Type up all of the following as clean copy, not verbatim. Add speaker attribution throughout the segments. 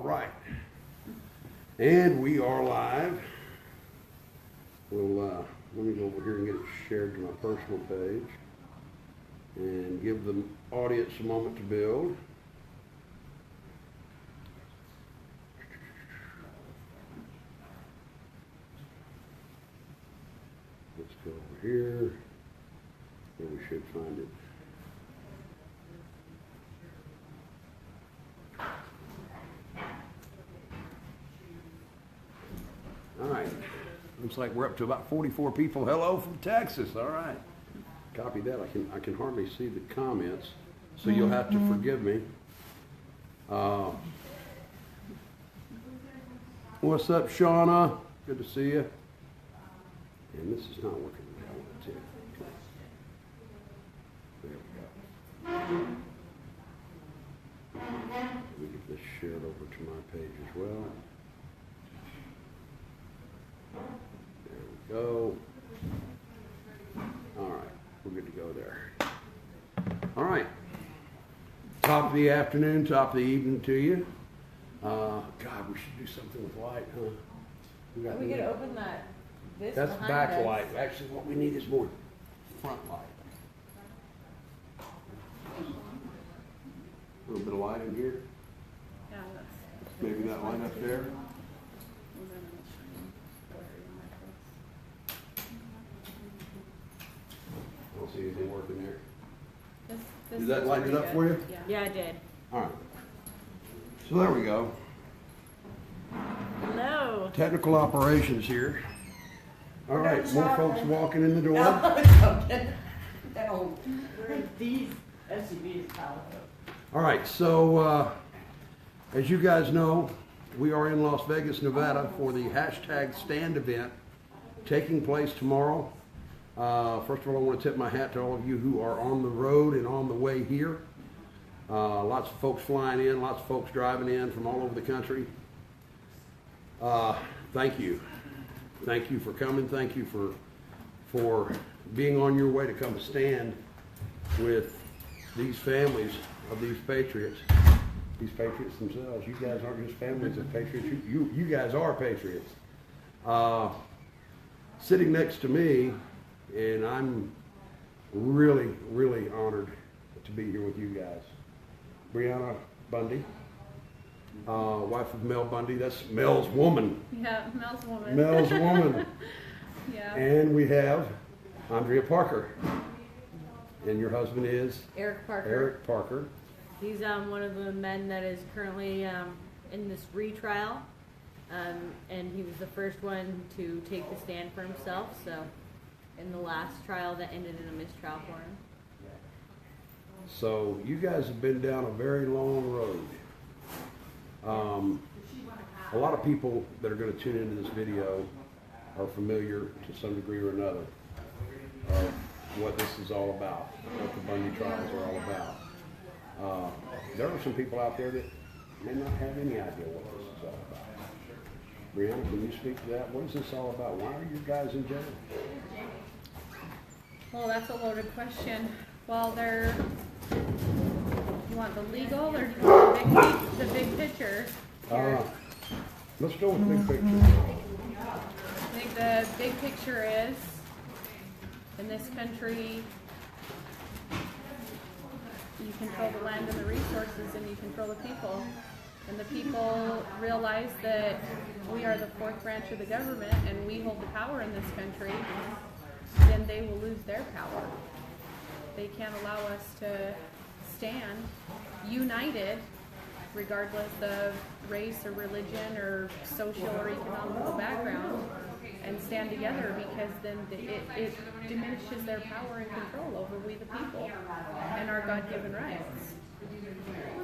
Speaker 1: right. And we are live. We'll, let me go over here and get it shared to my personal page and give the audience a moment to build. Let's go over here. There we should find it. All right. Looks like we're up to about 44 people. Hello from Texas. All right. Copy that. I can hardly see the comments, so you'll have to forgive me. What's up, Shauna? Good to see you. And this is not working the way I want it to. There we go. Let me get this shared over to my page as well. There we go. All right, we're good to go there. All right. Top of the afternoon, top of the evening to you. God, we should do something with light, huh?
Speaker 2: We could open that.
Speaker 1: That's backlight. Actually, what we need is more front light. A little bit of light in here.
Speaker 2: Yeah, that's
Speaker 1: Maybe that light up there. I don't see anything working there. Did that light it up for you?
Speaker 2: Yeah, I did.
Speaker 1: All right. So there we go.
Speaker 2: Hello.
Speaker 1: Technical operations here. All right, more folks walking in the door.
Speaker 3: These SUVs power.
Speaker 1: All right, so as you guys know, we are in Las Vegas, Nevada for the #Stand event taking place tomorrow. First of all, I want to tip my hat to all of you who are on the road and on the way here. Lots of folks flying in, lots of folks driving in from all over the country. Thank you. Thank you for coming. Thank you for being on your way to come stand with these families of these patriots. These patriots themselves. You guys aren't just families of patriots. You guys are patriots. Sitting next to me, and I'm really, really honored to be here with you guys. Brianna Bundy, wife of Mel Bundy. That's Mel's woman.
Speaker 2: Yeah, Mel's woman.
Speaker 1: Mel's woman.
Speaker 2: Yeah.
Speaker 1: And we have Andrea Parker. And your husband is?
Speaker 2: Eric Parker.
Speaker 1: Eric Parker.
Speaker 2: He's one of the men that is currently in this retrial. And he was the first one to take the stand for himself. So in the last trial that ended in a mistrial for him.
Speaker 1: So you guys have been down a very long road. A lot of people that are going to tune into this video are familiar to some degree or another of what this is all about, what the Bundy trials are all about. There are some people out there that may not have any idea what this is all about. Brianna, can you speak to that? What is this all about? Why are you guys in jail?
Speaker 4: Well, that's a loaded question. Well, you want the legal or do you want the big picture?
Speaker 1: Let's go with big picture.
Speaker 4: I think the big picture is, in this country, you control the land and the resources and you control the people. And the people realize that we are the fourth branch of the government and we hold the power in this country, then they will lose their power. They can't allow us to stand united regardless of race or religion or social or economical background and stand together, because then it diminishes their power and control over we the people and our God-given rights.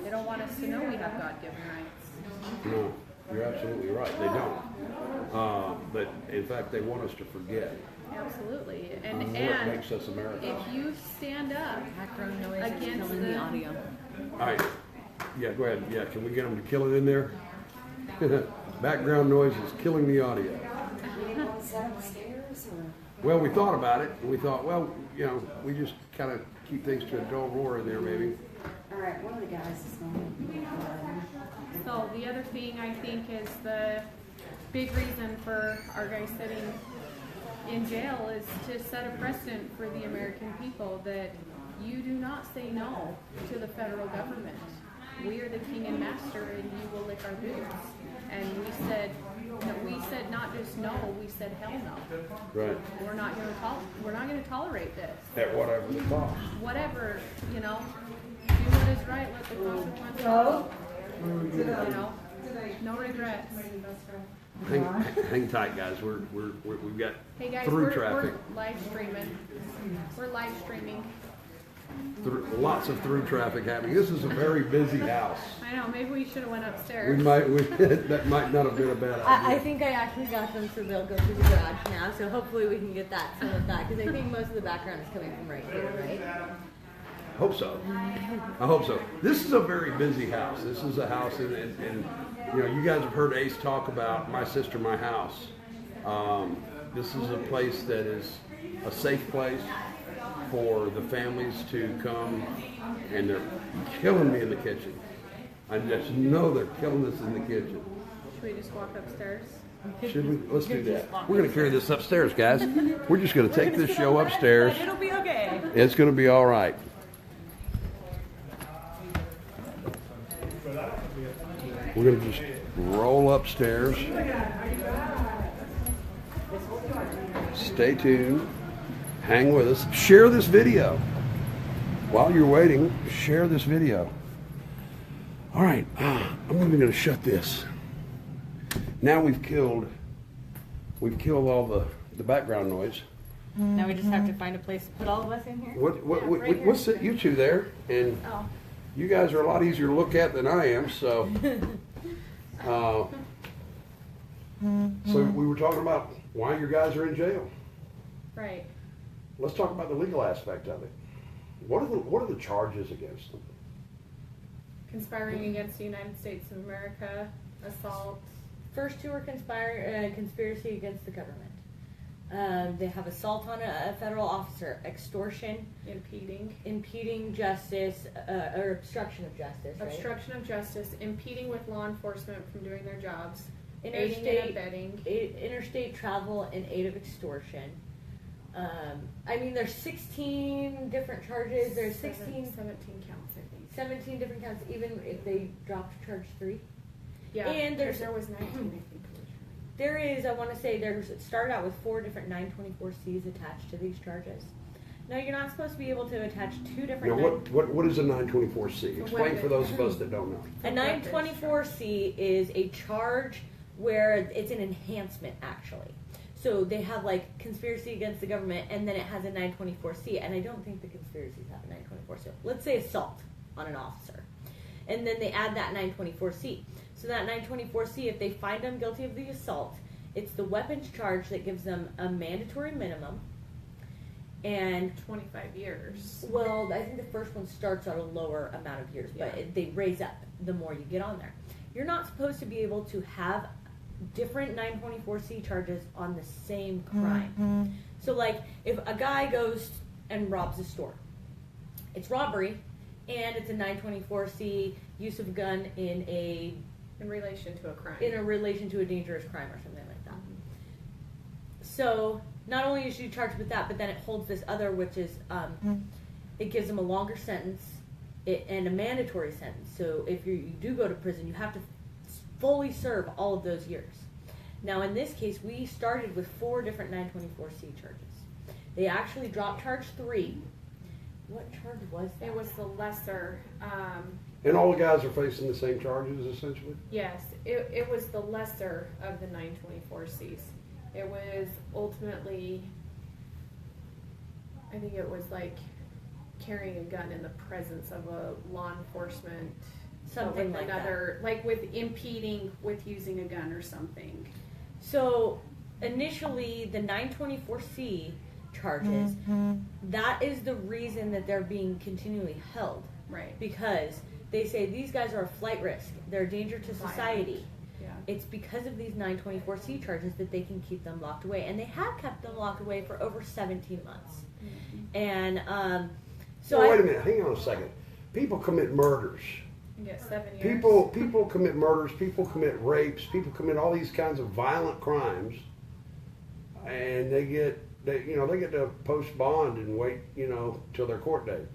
Speaker 4: They don't want us to know we have God-given rights.
Speaker 1: No, you're absolutely right. They don't. But in fact, they want us to forget.
Speaker 4: Absolutely. And
Speaker 1: What makes us America.
Speaker 4: if you stand up
Speaker 2: Background noise is
Speaker 4: against
Speaker 2: killing the audio.
Speaker 1: All right. Yeah, go ahead. Yeah, can we get them to kill it in there? Background noise is killing the audio.
Speaker 3: Is that upstairs or?
Speaker 1: Well, we thought about it, and we thought, well, you know, we just kind of keep things to a dull roar in there, maybe.
Speaker 5: All right, one of the guys is going to.
Speaker 4: So the other thing I think is the big reason for our guy sitting in jail is to set a precedent for the American people that you do not say no to the federal government. We are the king and master, and you will lick our boots. And we said not just no, we said hell no.
Speaker 1: Right.
Speaker 4: We're not going to tolerate this.
Speaker 1: At whatever the cost.
Speaker 4: Whatever, do what is right. Let the consequences. No regrets.
Speaker 1: Hang tight, guys. We've got
Speaker 4: Hey guys,
Speaker 1: through traffic.
Speaker 4: we're live streaming. We're live streaming.
Speaker 1: Lots of through traffic happening. This is a very busy house.
Speaker 4: I know. Maybe we should have went upstairs.
Speaker 1: That might not have been a bad idea.
Speaker 2: I think I actually got them so they'll go through the garage now, so hopefully we can get some of that, because I think most of the background is coming from right here, right?
Speaker 1: Hope so. I hope so. This is a very busy house. This is a house, and you guys have heard Ace talk about My Sister, My House. This is a place that is a safe place for the families to come, and they're killing me in the kitchen. I just know they're killing us in the kitchen.
Speaker 4: Should we just walk upstairs?
Speaker 1: Should we? Let's do that. We're going to carry this upstairs, guys. We're just going to take this show upstairs.
Speaker 2: It'll be okay.
Speaker 1: It's going to be all right. We're going to just roll upstairs. Stay tuned. Hang with us. Share this video. While you're waiting, share this video. All right. I'm even going to shut this. Now we've killed all the background noise.
Speaker 2: Now we just have to find a place to put all of us in here.
Speaker 1: What's it? You two there, and you guys are a lot easier to look at than I am. So, so we were talking about why your guys are in jail.
Speaker 4: Right.
Speaker 1: Let's talk about the legal aspect of it. What are the charges against them?
Speaker 4: Conspiring against the United States of America, assault.
Speaker 2: First two are conspiracy against the government. They have assault on a federal officer, extortion, impeding justice, or obstruction of justice. Right?
Speaker 4: Obstruction of justice, impeding with law enforcement from doing their jobs, aiding and abetting,
Speaker 2: interstate travel in aid of extortion. There's 16 different charges. There's 17
Speaker 4: counts, I think.
Speaker 2: 17 different counts, even if they dropped charge 3.
Speaker 4: Yeah,
Speaker 2: and
Speaker 4: there was 19, I think.
Speaker 2: There is, I want to say, it started out with 4 different 924Cs attached to these charges. Now, you're not supposed to be able to attach 2 different...
Speaker 1: Now, what is a 924C? Explain for those of us that don't know.
Speaker 2: A 924C is a charge where it's an enhancement, actually. So they have like conspiracy against the government, and then it has a 924C, and I don't think the conspiracies have a 924C. Let's say assault on an officer, and then they add that 924C. So that 924C, if they find them guilty of the assault, it's the weapons charge that gives them a mandatory minimum, and
Speaker 4: 25 years.
Speaker 2: Well, I think the first one starts at a lower amount of years, but they raise up the more you get on there. You're not supposed to be able to have different 924C charges on the same crime. Mm-hmm. So like if a guy goes and robs a store, it's robbery and it's a 924C use of a gun in relation to a crime. In a relation to a dangerous crime or something like that. Mm-hmm. So not only is she charged with that, but then it holds this other, which is it gives them a longer sentence and a mandatory sentence. So if you do go to prison, you have to fully serve all of those years. Now in this case, we started with 4 different 924C charges. They actually dropped charge 3. What charge was that?
Speaker 4: It was the lesser.
Speaker 1: And all the guys are facing the same charges, essentially?
Speaker 4: Yes, it was the lesser of the 924Cs. It was ultimately, I think it was like carrying a gun in the presence of a law enforcement.
Speaker 2: Something like that.
Speaker 4: Like with impeding with using a gun or something.
Speaker 2: So initially the 924C charges, that is the reason that they're being continually held.
Speaker 4: Right.
Speaker 2: Because they say these guys are a flight risk. They're a danger to society.
Speaker 4: Yeah.
Speaker 2: It's because of these 924C charges that they can keep them locked away. And they have kept them locked away for over 17 months. Mm-hmm. And So
Speaker 1: Well, wait a minute. Hang on a second. People commit murders.
Speaker 4: You get 7 years.
Speaker 1: People commit murders. People commit rapes. People commit all these kinds of violent crimes, and they get to post bond and wait till their court date.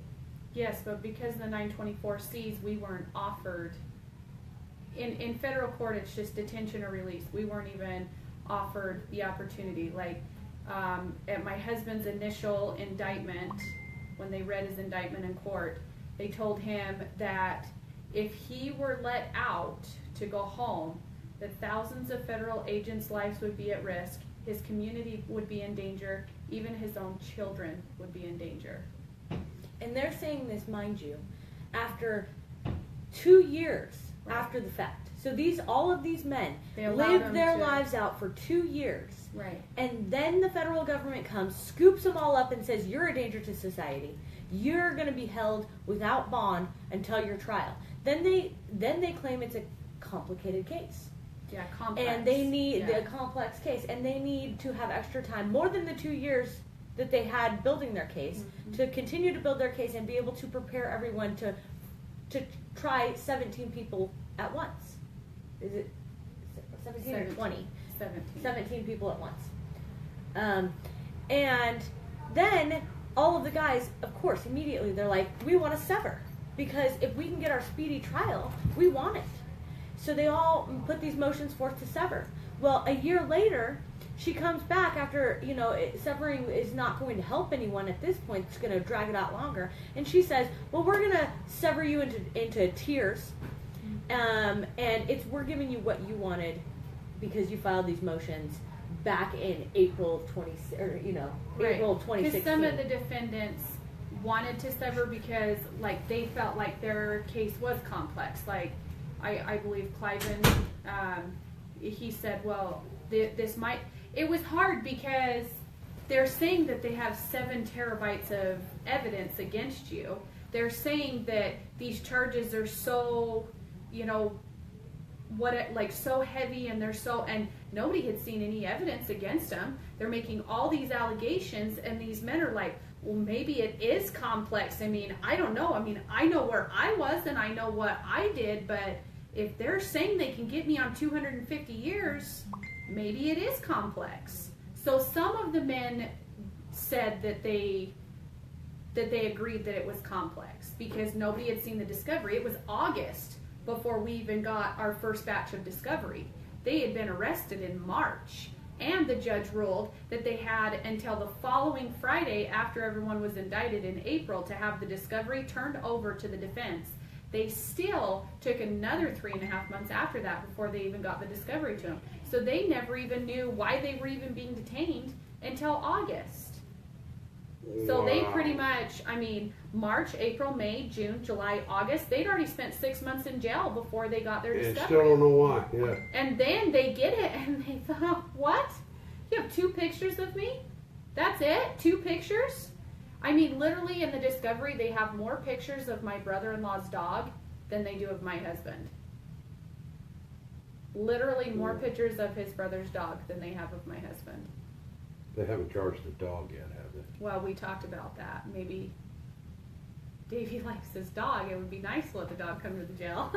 Speaker 4: Yes, but because of the 924Cs, we weren't offered. In federal court, it's just detention or release. We weren't even offered the opportunity. Like at my husband's initial indictment, when they read his indictment in court, they told him that if he were let out to go home, that thousands of federal agents' lives would be at risk, his community would be in danger, even his own children would be in danger.
Speaker 2: And they're saying this, mind you, after 2 years after the fact. So all of these men
Speaker 4: They allowed
Speaker 2: lived
Speaker 4: them
Speaker 2: their
Speaker 4: to-
Speaker 2: lives out for 2 years.
Speaker 4: Right.
Speaker 2: And then the federal government comes, scoops them all up and says, you're a danger to society. You're going to be held without bond until your trial. Then they claim it's a complicated case.
Speaker 4: Yeah, complex.
Speaker 2: And they need
Speaker 4: Yeah.
Speaker 2: a complex case, and they need to have extra time, more than the 2 years that they had building their case, to continue to build their case and be able to prepare everyone to try 17 people at once. Is it 17 or 20? 17 people at once. And then all of the guys, of course, immediately they're like, we want to sever, because if we can get our speedy trial, we want it. So they all put these motions forth to sever. Well, a year later, she comes back after, severing is not going to help anyone at this point. It's going to drag it out longer. And she says, well, we're going to sever you into tiers. And we're giving you what you wanted because you filed these motions back in April of 2016.
Speaker 4: Because some of the defendants wanted to sever because, like, they felt like their case was complex. Like, I believe Cliven, he said, well, this might... It was hard because they're saying that they have 7 terabytes of evidence against you. They're saying that these charges are so, so heavy, and and nobody had seen any evidence against them. They're making all these allegations, and these men are like, well, maybe it is complex. I mean, I don't know. I mean, I know where I was and I know what I did, but if they're saying they can get me on 250 years, maybe it is complex. So some of the men said that they agreed that it was complex because nobody had seen the discovery. It was August before we even got our first batch of discovery. They had been arrested in March, and the judge ruled that they had until the following Friday after everyone was indicted in April to have the discovery turned over to the defense. They still took another 3.5 months after that before they even got the discovery to them. So they never even knew why they were even being detained until August. So they pretty much, March, April, May, June, July, August, they'd already spent 6 months in jail before they got their
Speaker 1: And
Speaker 4: discovery.
Speaker 1: still don't know why. Yeah.
Speaker 4: And then they get it and they thought, what? You have 2 pictures of me? That's it? 2 pictures? Literally in the discovery, they have more pictures of my brother-in-law's dog than they do of my husband. Literally more pictures of his brother's dog than they have of my husband.
Speaker 1: They haven't charged the dog yet, have they?
Speaker 4: Well, we talked about that. Maybe Davey likes his dog. It would be nice to let the dog come to the jail.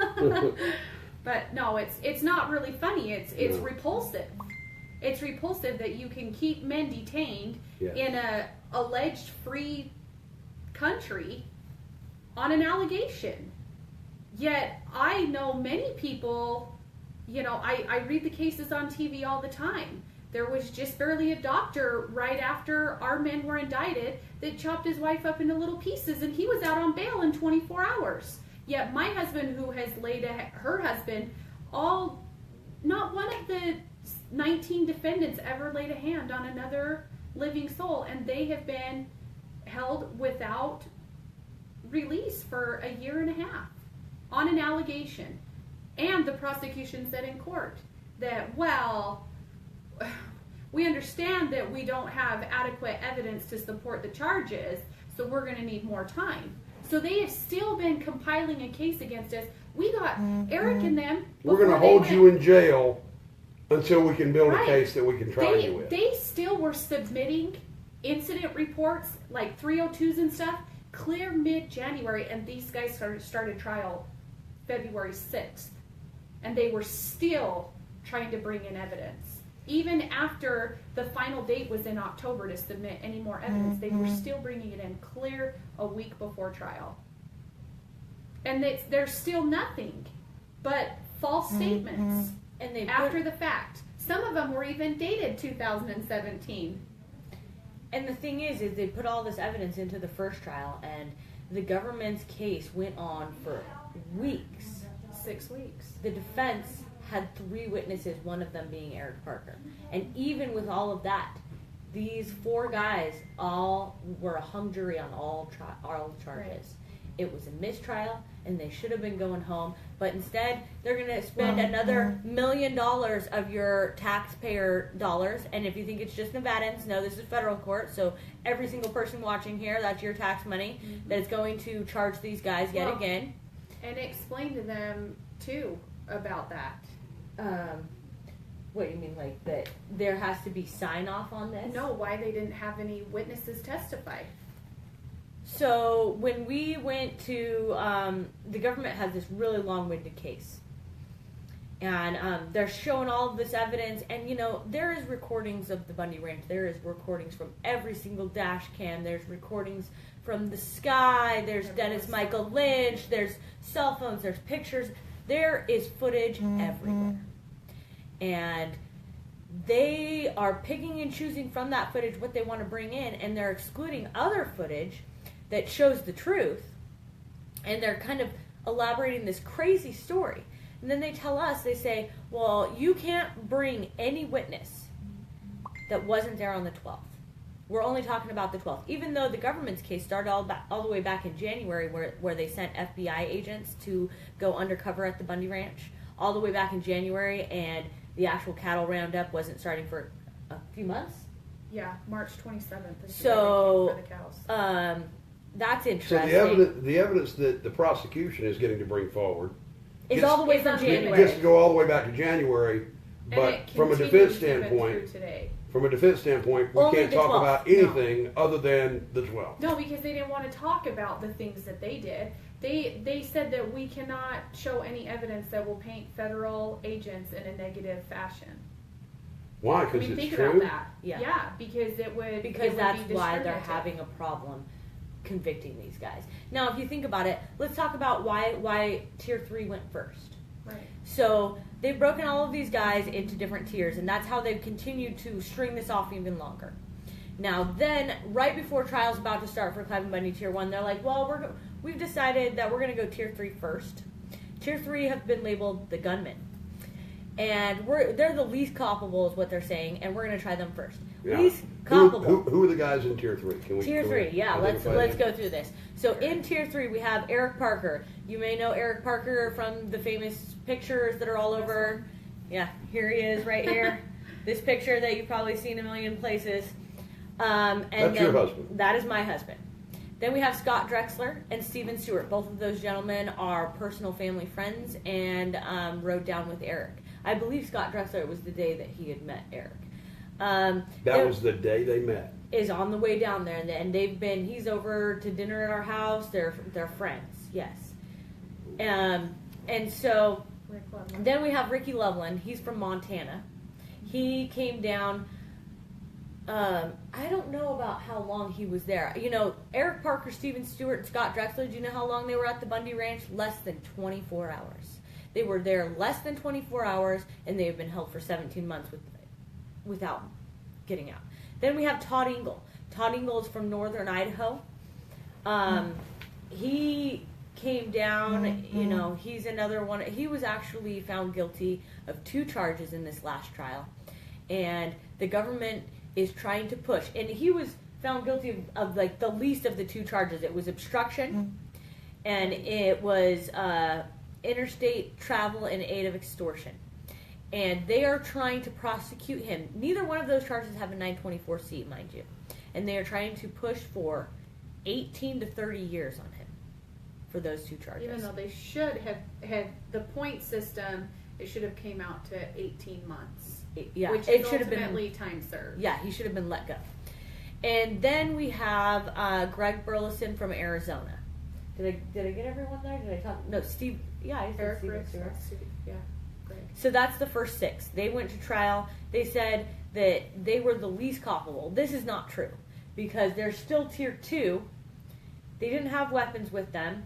Speaker 4: But no, it's not really funny. It's
Speaker 1: No.
Speaker 4: repulsive. It's repulsive that you can keep men detained
Speaker 1: Yes.
Speaker 4: in a alleged free country on an allegation. Yet I know many people, I read the cases on TV all the time. There was just barely a doctor right after our men were indicted that chopped his wife up into little pieces, and he was out on bail in 24 hours. Yet my husband, who has laid her husband, not one of the 19 defendants ever laid a hand on another living soul, and they have been held without release for 1.5 years on an allegation. And the prosecution said in court that, well, we understand that we don't have adequate evidence to support the charges, so we're going to need more time. So they have still been compiling a case against us. We got Eric and them.
Speaker 1: We're going to hold you in jail until we can build a
Speaker 4: Right.
Speaker 1: case that we can try you with.
Speaker 4: They still were submitting incident reports, like 302s and stuff, clear mid-January, and these guys started trial February 6th, and they were still trying to bring in evidence. Even after the final date was in October to submit any more evidence, they were still bringing it in clear a week before trial. And there's still nothing but false statements
Speaker 2: And they
Speaker 4: after the fact. Some of them were even dated 2017.
Speaker 2: And the thing is they put all this evidence into the first trial, and the government's case went on for weeks.
Speaker 4: 6 weeks.
Speaker 2: The defense had 3 witnesses, one of them being Eric Parker. And even with all of that, these 4 guys all were a hung jury on all charges.
Speaker 4: Right.
Speaker 2: It was a mistrial, and they should have been going home. But instead, they're going to spend another $1 million of your taxpayer dollars. And if you think it's just Nevadans, no, this is federal court. So every single person watching here, that's your tax money that is going to charge these guys yet again.
Speaker 4: And explain to them, too, about that.
Speaker 2: What do you mean, like that there has to be sign off on this?
Speaker 4: No, why they didn't have any witnesses testify.
Speaker 2: So when we went to, the government has this really long-winded case. And they're showing all of this evidence. And, you know, there is recordings of the Bundy Ranch. There is recordings from every single dash cam. There's recordings from the sky. There's Dennis Michael Lynch. There's cell phones. There's pictures. There is footage everywhere. And they are picking and choosing from that footage what they want to bring in. And they're excluding other footage that shows the truth, and they're kind of elaborating this crazy story. And then they tell us, they say, well, you can't bring any witness that wasn't there on the 12th. We're only talking about the 12th. Even though the government's case started all the way back in January where they sent FBI agents to go undercover at the Bundy Ranch, all the way back in January, and the actual cattle roundup wasn't starting for a few months.
Speaker 4: Yeah, March 27th. Is
Speaker 2: So,
Speaker 4: the cows.
Speaker 2: That's
Speaker 1: So
Speaker 2: interesting.
Speaker 1: the evidence that the prosecution is getting to bring forward
Speaker 2: It's all the way from
Speaker 4: It's
Speaker 2: January.
Speaker 1: gets to go all the way back to January,
Speaker 4: And
Speaker 1: but
Speaker 4: it
Speaker 1: from a
Speaker 4: continues
Speaker 1: defense
Speaker 4: even
Speaker 1: standpoint,
Speaker 4: through today.
Speaker 1: we
Speaker 2: Only
Speaker 1: can't
Speaker 2: the
Speaker 1: talk
Speaker 2: 12th.
Speaker 1: about anything other than the 12th.
Speaker 4: No, because they didn't want to talk about the things that they did. They said that we cannot show any evidence that will paint federal agents in a negative fashion.
Speaker 1: Why?
Speaker 4: I
Speaker 1: Because
Speaker 4: mean,
Speaker 1: it's
Speaker 4: think
Speaker 1: true.
Speaker 4: about that.
Speaker 2: Yeah.
Speaker 4: Because it would.
Speaker 2: Because
Speaker 4: it would
Speaker 2: that's
Speaker 4: be
Speaker 2: why they're
Speaker 4: discriminative.
Speaker 2: having a problem convicting these guys. Now, if you think about it, let's talk about why Tier 3 went first.
Speaker 4: Right.
Speaker 2: So they've broken all of these guys into different tiers, and that's how they've continued to string this off even longer. Now, then, right before trial's about to start for Clive Bundy Tier 1, they're like, well, we've decided that we're going to go Tier 3 first. Tier 3 have been labeled the gunmen. And they're the least culpable is what they're saying, and we're going to try them first.
Speaker 1: Yeah.
Speaker 2: Least culpable.
Speaker 1: Who are the guys in Tier 3?
Speaker 2: Tier 3, yeah. Let's
Speaker 1: identify
Speaker 2: go through this. So in Tier 3, we have Eric Parker. You may know Eric Parker from the famous pictures that are all over. Yeah, here he is right here. This picture that you've probably seen a million places. And
Speaker 1: That's your husband.
Speaker 2: That is my husband. Then we have Scott Drexler and Steven Stewart. Both of those gentlemen are personal family friends and rode down with Eric. I believe Scott Drexler, it was the day that he had met Eric.
Speaker 1: That was the day they met.
Speaker 2: Is on the way down there, and he's over to dinner at our house. They're friends, yes. And so
Speaker 4: Rick Loveland.
Speaker 2: then we have Ricky Loveland. He's from Montana. He came down. I don't know about how long he was there. You know, Eric Parker, Steven Stewart, and Scott Drexler, do you know how long they were at the Bundy Ranch? Less than 24 hours. They were there less than 24 hours, and they have been held for 17 months without getting out. Then we have Todd Engel. Todd Engel is from northern Idaho. He came down, you know, he's another one. He was actually found guilty of 2 charges in this last trial. And the government is trying to push. And he was found guilty of like the least of the 2 charges. It was obstruction, and it was interstate travel in aid of extortion. And they are trying to prosecute him. Neither one of those charges have a 924C, mind you. And they are trying to push for 18 to 30 years on him for those 2 charges.
Speaker 4: Even though they should have had the point system, it should have came out to 18 months.
Speaker 2: Yeah,
Speaker 4: Which
Speaker 2: it
Speaker 4: is
Speaker 2: should have been
Speaker 4: ultimately time served.
Speaker 2: Yeah, he should have been let go. And then we have Greg Burleson from Arizona. Did I get everyone there? Did I talk? No, Steve. Yeah, I said
Speaker 4: Eric
Speaker 2: Steve.
Speaker 4: Ricks, yeah, great.
Speaker 2: So that's the first 6. They went to trial. They said that they were the least culpable. This is not true because they're still tier 2. They didn't have weapons with them.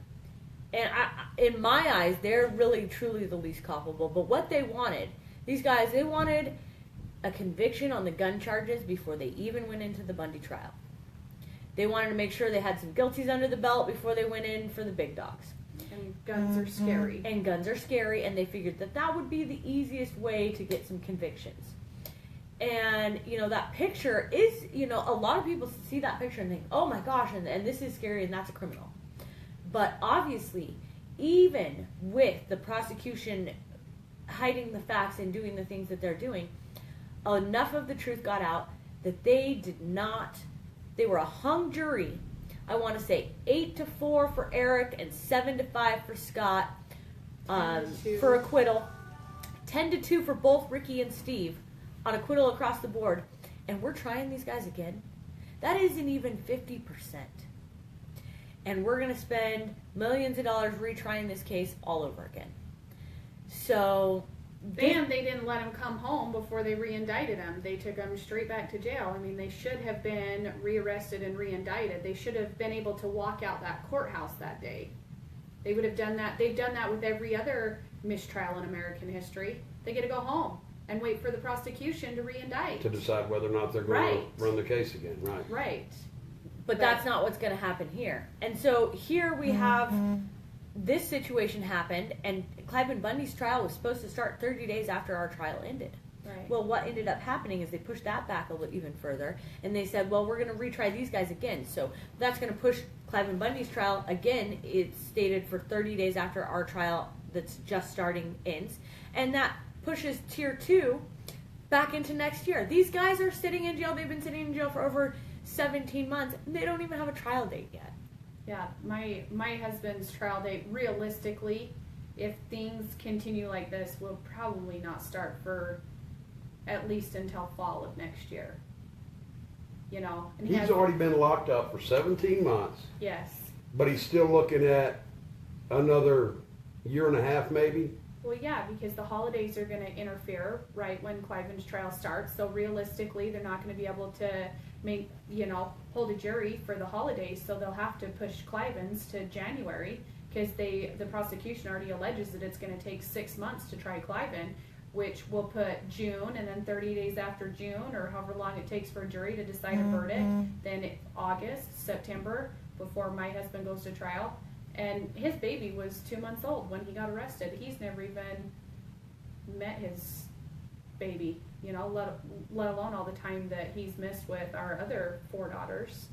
Speaker 2: And in my eyes, they're really, truly the least culpable. But what they wanted, these guys, they wanted a conviction on the gun charges before they even went into the Bundy trial. They wanted to make sure they had some guilties under the belt before they went in for the big dogs.
Speaker 4: And guns are scary.
Speaker 2: And guns are scary, and they figured that that would be the easiest way to get some convictions. And, that picture is, a lot of people see that picture and think, oh my gosh, and this is scary, and that's a criminal. But obviously, even with the prosecution hiding the facts and doing the things that they're doing, enough of the truth got out that they were a hung jury. I want to say 8-4 for Eric and 7-5 for Scott for acquittal. 10-2 for both Ricky and Steve on acquittal across the board. And we're trying these guys again. That isn't even 50%. And we're going to spend millions of dollars retrying this case all over again. So...
Speaker 4: And they didn't let him come home before they re-indicted him. They took him straight back to jail. I mean, they should have been rearrested and re-indicted. They should have been able to walk out that courthouse that day. They would have done that. They've done that with every other mistrial in American history. They get to go home and wait for the prosecution to re-indict.
Speaker 1: To decide whether or not they're going to run the case again, right?
Speaker 4: Right.
Speaker 2: But that's not what's going to happen here. And so here we have this situation happened, and Cliven Bundy's trial was supposed to start 30 days after our trial ended.
Speaker 4: Right.
Speaker 2: Well, what ended up happening is they pushed that back a little even further, and they said, well, we're going to retry these guys again. So that's going to push Cliven Bundy's trial again. It's stated for 30 days after our trial that's just starting ends, and that pushes tier 2 back into next year. These guys are sitting in jail. They've been sitting in jail for over 17 months, and they don't even have a trial date yet.
Speaker 4: Yeah, my husband's trial date, realistically, if things continue like this, will probably not start for at least until fall of next year. And
Speaker 1: He's already been locked up for 17 months.
Speaker 4: Yes.
Speaker 1: But he's still looking at another year and a half, maybe.
Speaker 4: Well, yeah, because the holidays are going to interfere right when Cliven's trial starts. So realistically, they're not going to be able to hold a jury for the holidays. So they'll have to push Cliven's to January because the prosecution already alleges that it's going to take 6 months to try Cliven, which will put June, and then 30 days after June, or however long it takes for a jury to decide a verdict, then August, September, before my husband goes to trial. And his baby was 2 months old when he got arrested. He's never even met his baby, let alone all the time that he's missed with our other 4 daughters,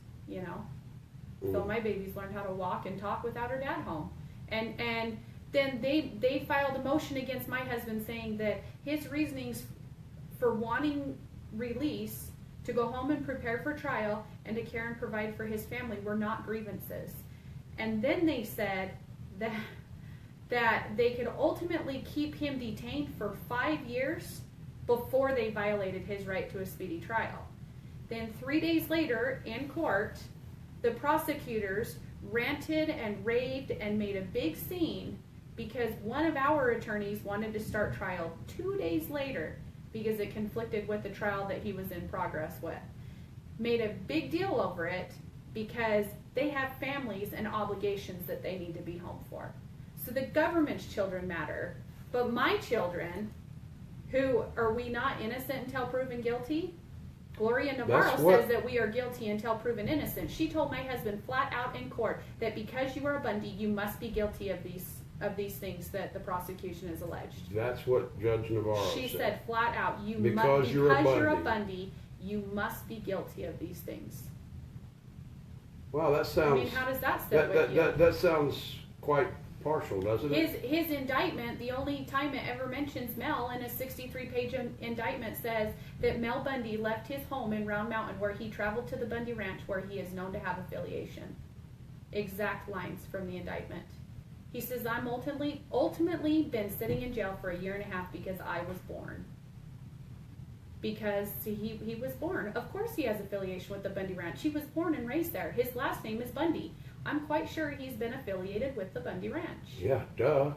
Speaker 4: So my baby's learned how to walk and talk without her dad home. And then they filed a motion against my husband saying that his reasonings for wanting release to go home and prepare for trial and to care and provide for his family were not grievances. And then they said that they could ultimately keep him detained for 5 years before they violated his right to a speedy trial. Then 3 days later in court, the prosecutors ranted and raved and made a big scene because one of our attorneys wanted to start trial 2 days later because it conflicted with the trial that he was in progress with. Made a big deal over it because they have families and obligations that they need to be home for. So the government's children matter, but my children, who are we not innocent until proven guilty? Gloria Navarro says that we are guilty until proven innocent. She told my husband flat out in court that because you are a Bundy, you must be guilty of these things that the prosecution has alleged.
Speaker 1: That's what Judge Navarro said.
Speaker 4: She said flat out,
Speaker 1: because you're a
Speaker 4: Bundy, you must be guilty of these things.
Speaker 1: Wow, that sounds...
Speaker 4: I mean, how does that sit with you?
Speaker 1: That sounds quite partial, doesn't it?
Speaker 4: His indictment, the only time it ever mentions Mel in a 63-page indictment, says that Mel Bundy left his home in Round Mountain where he traveled to the Bundy Ranch where he is known to have affiliation. Exact lines from the indictment. He says, I'm ultimately been sitting in jail for 1.5 years because I was born. because he was born. Of course he has affiliation with the Bundy Ranch. He was born and raised there. His last name is Bundy. I'm quite sure he's been affiliated with the Bundy Ranch.
Speaker 1: Yeah, duh.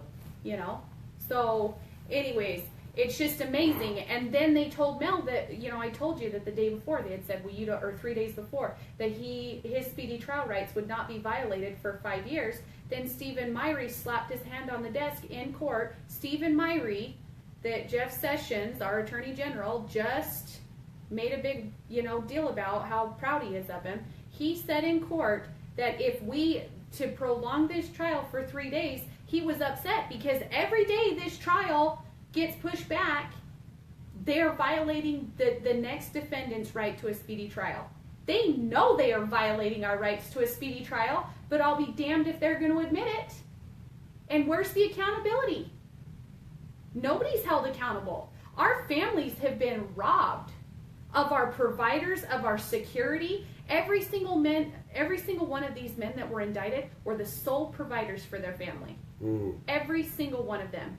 Speaker 4: You know? So, anyways, it's just amazing. And then they told Mel that, you know, I told you that the day before they had said, well, you don't, or 3 days before, that his speedy trial rights would not be violated for 5 years. Then Stephen Myrie slapped his hand on the desk in court. Stephen Myrie, that Jeff Sessions, our Attorney General, just made a big, you know, deal about how proud he is of him. He said in court that if we, to prolong this trial for 3 days, he was upset because every day this trial gets pushed back, they're violating the next defendant's right to a speedy trial. They know they are violating our rights to a speedy trial, but I'll be damned if they're going to admit it. And where's the accountability? Nobody's held accountable. Our families have been robbed of our providers, of our security. Every single one of these men that were indicted were the sole providers for their family. Every single one of them.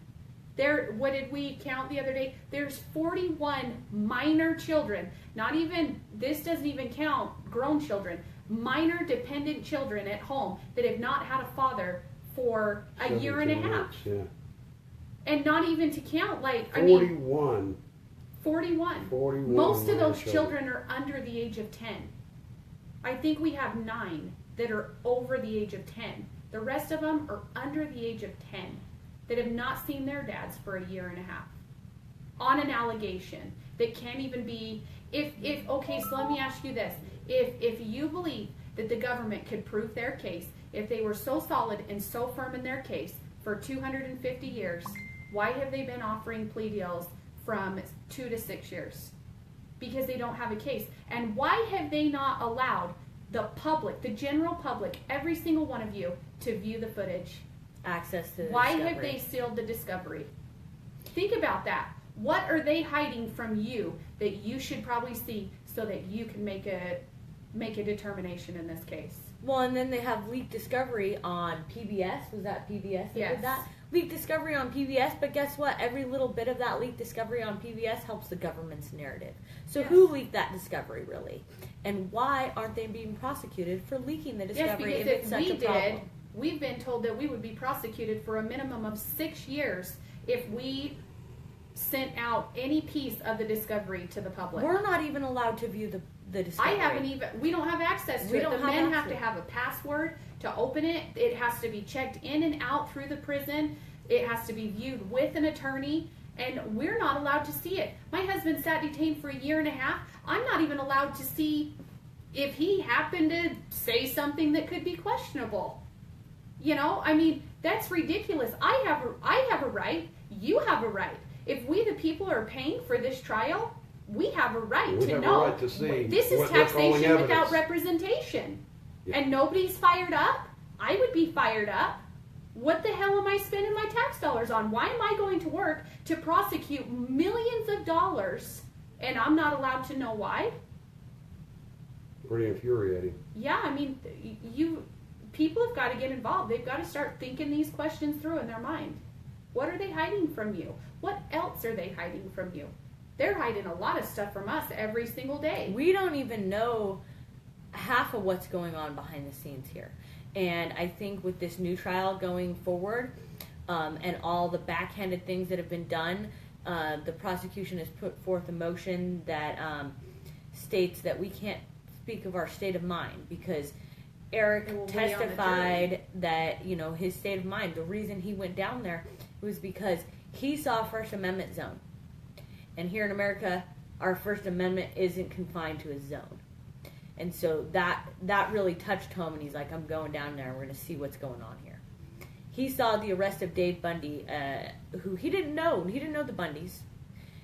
Speaker 4: What did we count the other day? There's 41 minor children. This doesn't even count grown children. Minor dependent children at home that have not had a father for a year and a half.
Speaker 1: Yeah.
Speaker 4: And not even to count,
Speaker 1: 41.
Speaker 4: 41. Most of those children are under the age of 10. I think we have 9 that are over the age of 10. The rest of them are under the age of 10 that have not seen their dads for a year and a half. On an allegation that can't even be, okay, so let me ask you this. If you believe that the government could prove their case, if they were so solid and so firm in their case for 250 years, why have they been offering plea deals from 2 to 6 years? Because they don't have a case. And why have they not allowed the public, the general public, every single one of you, to view the footage?
Speaker 2: Access to the
Speaker 4: Why
Speaker 2: discovery.
Speaker 4: have they sealed the discovery? Think about that. What are they hiding from you that you should probably see so that you can make a determination in this case?
Speaker 2: Well, and then they have leaked discovery on PBS. Was that PBS that
Speaker 4: Yes.
Speaker 2: did that? Leaked discovery on PBS, but guess what? Every little bit of that leaked discovery on PBS helps the government's narrative. So
Speaker 4: Yes.
Speaker 2: who leaked that discovery, really? And why aren't they being prosecuted for leaking the discovery
Speaker 4: Yes,
Speaker 2: if it's
Speaker 4: because
Speaker 2: such
Speaker 4: if
Speaker 2: a
Speaker 4: we
Speaker 2: problem?
Speaker 4: did, we've been told that we would be prosecuted for a minimum of 6 years if we sent out any piece of the discovery to the public.
Speaker 2: We're not even allowed to view the discovery.
Speaker 4: we don't have access to
Speaker 2: We
Speaker 4: it.
Speaker 2: don't
Speaker 4: The
Speaker 2: have
Speaker 4: men have
Speaker 2: access.
Speaker 4: to have a password to open it. It has to be checked in and out through the prison. It has to be viewed with an attorney, and we're not allowed to see it. My husband sat detained for a year and a half. I'm not even allowed to see if he happened to say something that could be questionable. You know, I mean, that's ridiculous. I have a right. You have a right. If we, the people, are paying for this trial, we have a right
Speaker 1: We
Speaker 4: to
Speaker 1: have a
Speaker 4: know.
Speaker 1: right to see
Speaker 4: This is
Speaker 1: what they're calling
Speaker 4: taxation without
Speaker 1: evidence.
Speaker 4: representation.
Speaker 1: Yeah.
Speaker 4: And nobody's fired up. I would be fired up. What the hell am I spending my tax dollars on? Why am I going to work to prosecute millions of dollars and I'm not allowed to know why?
Speaker 1: Pretty infuriating.
Speaker 4: Yeah, I mean, people have got to get involved. They've got to start thinking these questions through in their mind. What are they hiding from you? What else are they hiding from you? They're hiding a lot of stuff from us every single day.
Speaker 2: We don't even know half of what's going on behind the scenes here. And I think with this new trial going forward, and all the backhanded things that have been done, the prosecution has put forth a motion that states that we can't speak of our state of mind because Eric
Speaker 4: It will weigh on the
Speaker 2: testified that, you know, his state of mind, the reason he went down there was because he saw a First Amendment zone. And here in America, our First Amendment isn't confined to a zone. And so that really touched home, and he's like, I'm going down there, we're going to see what's going on here. He saw the arrest of Dave Bundy, who he didn't know. He didn't know the Bundys.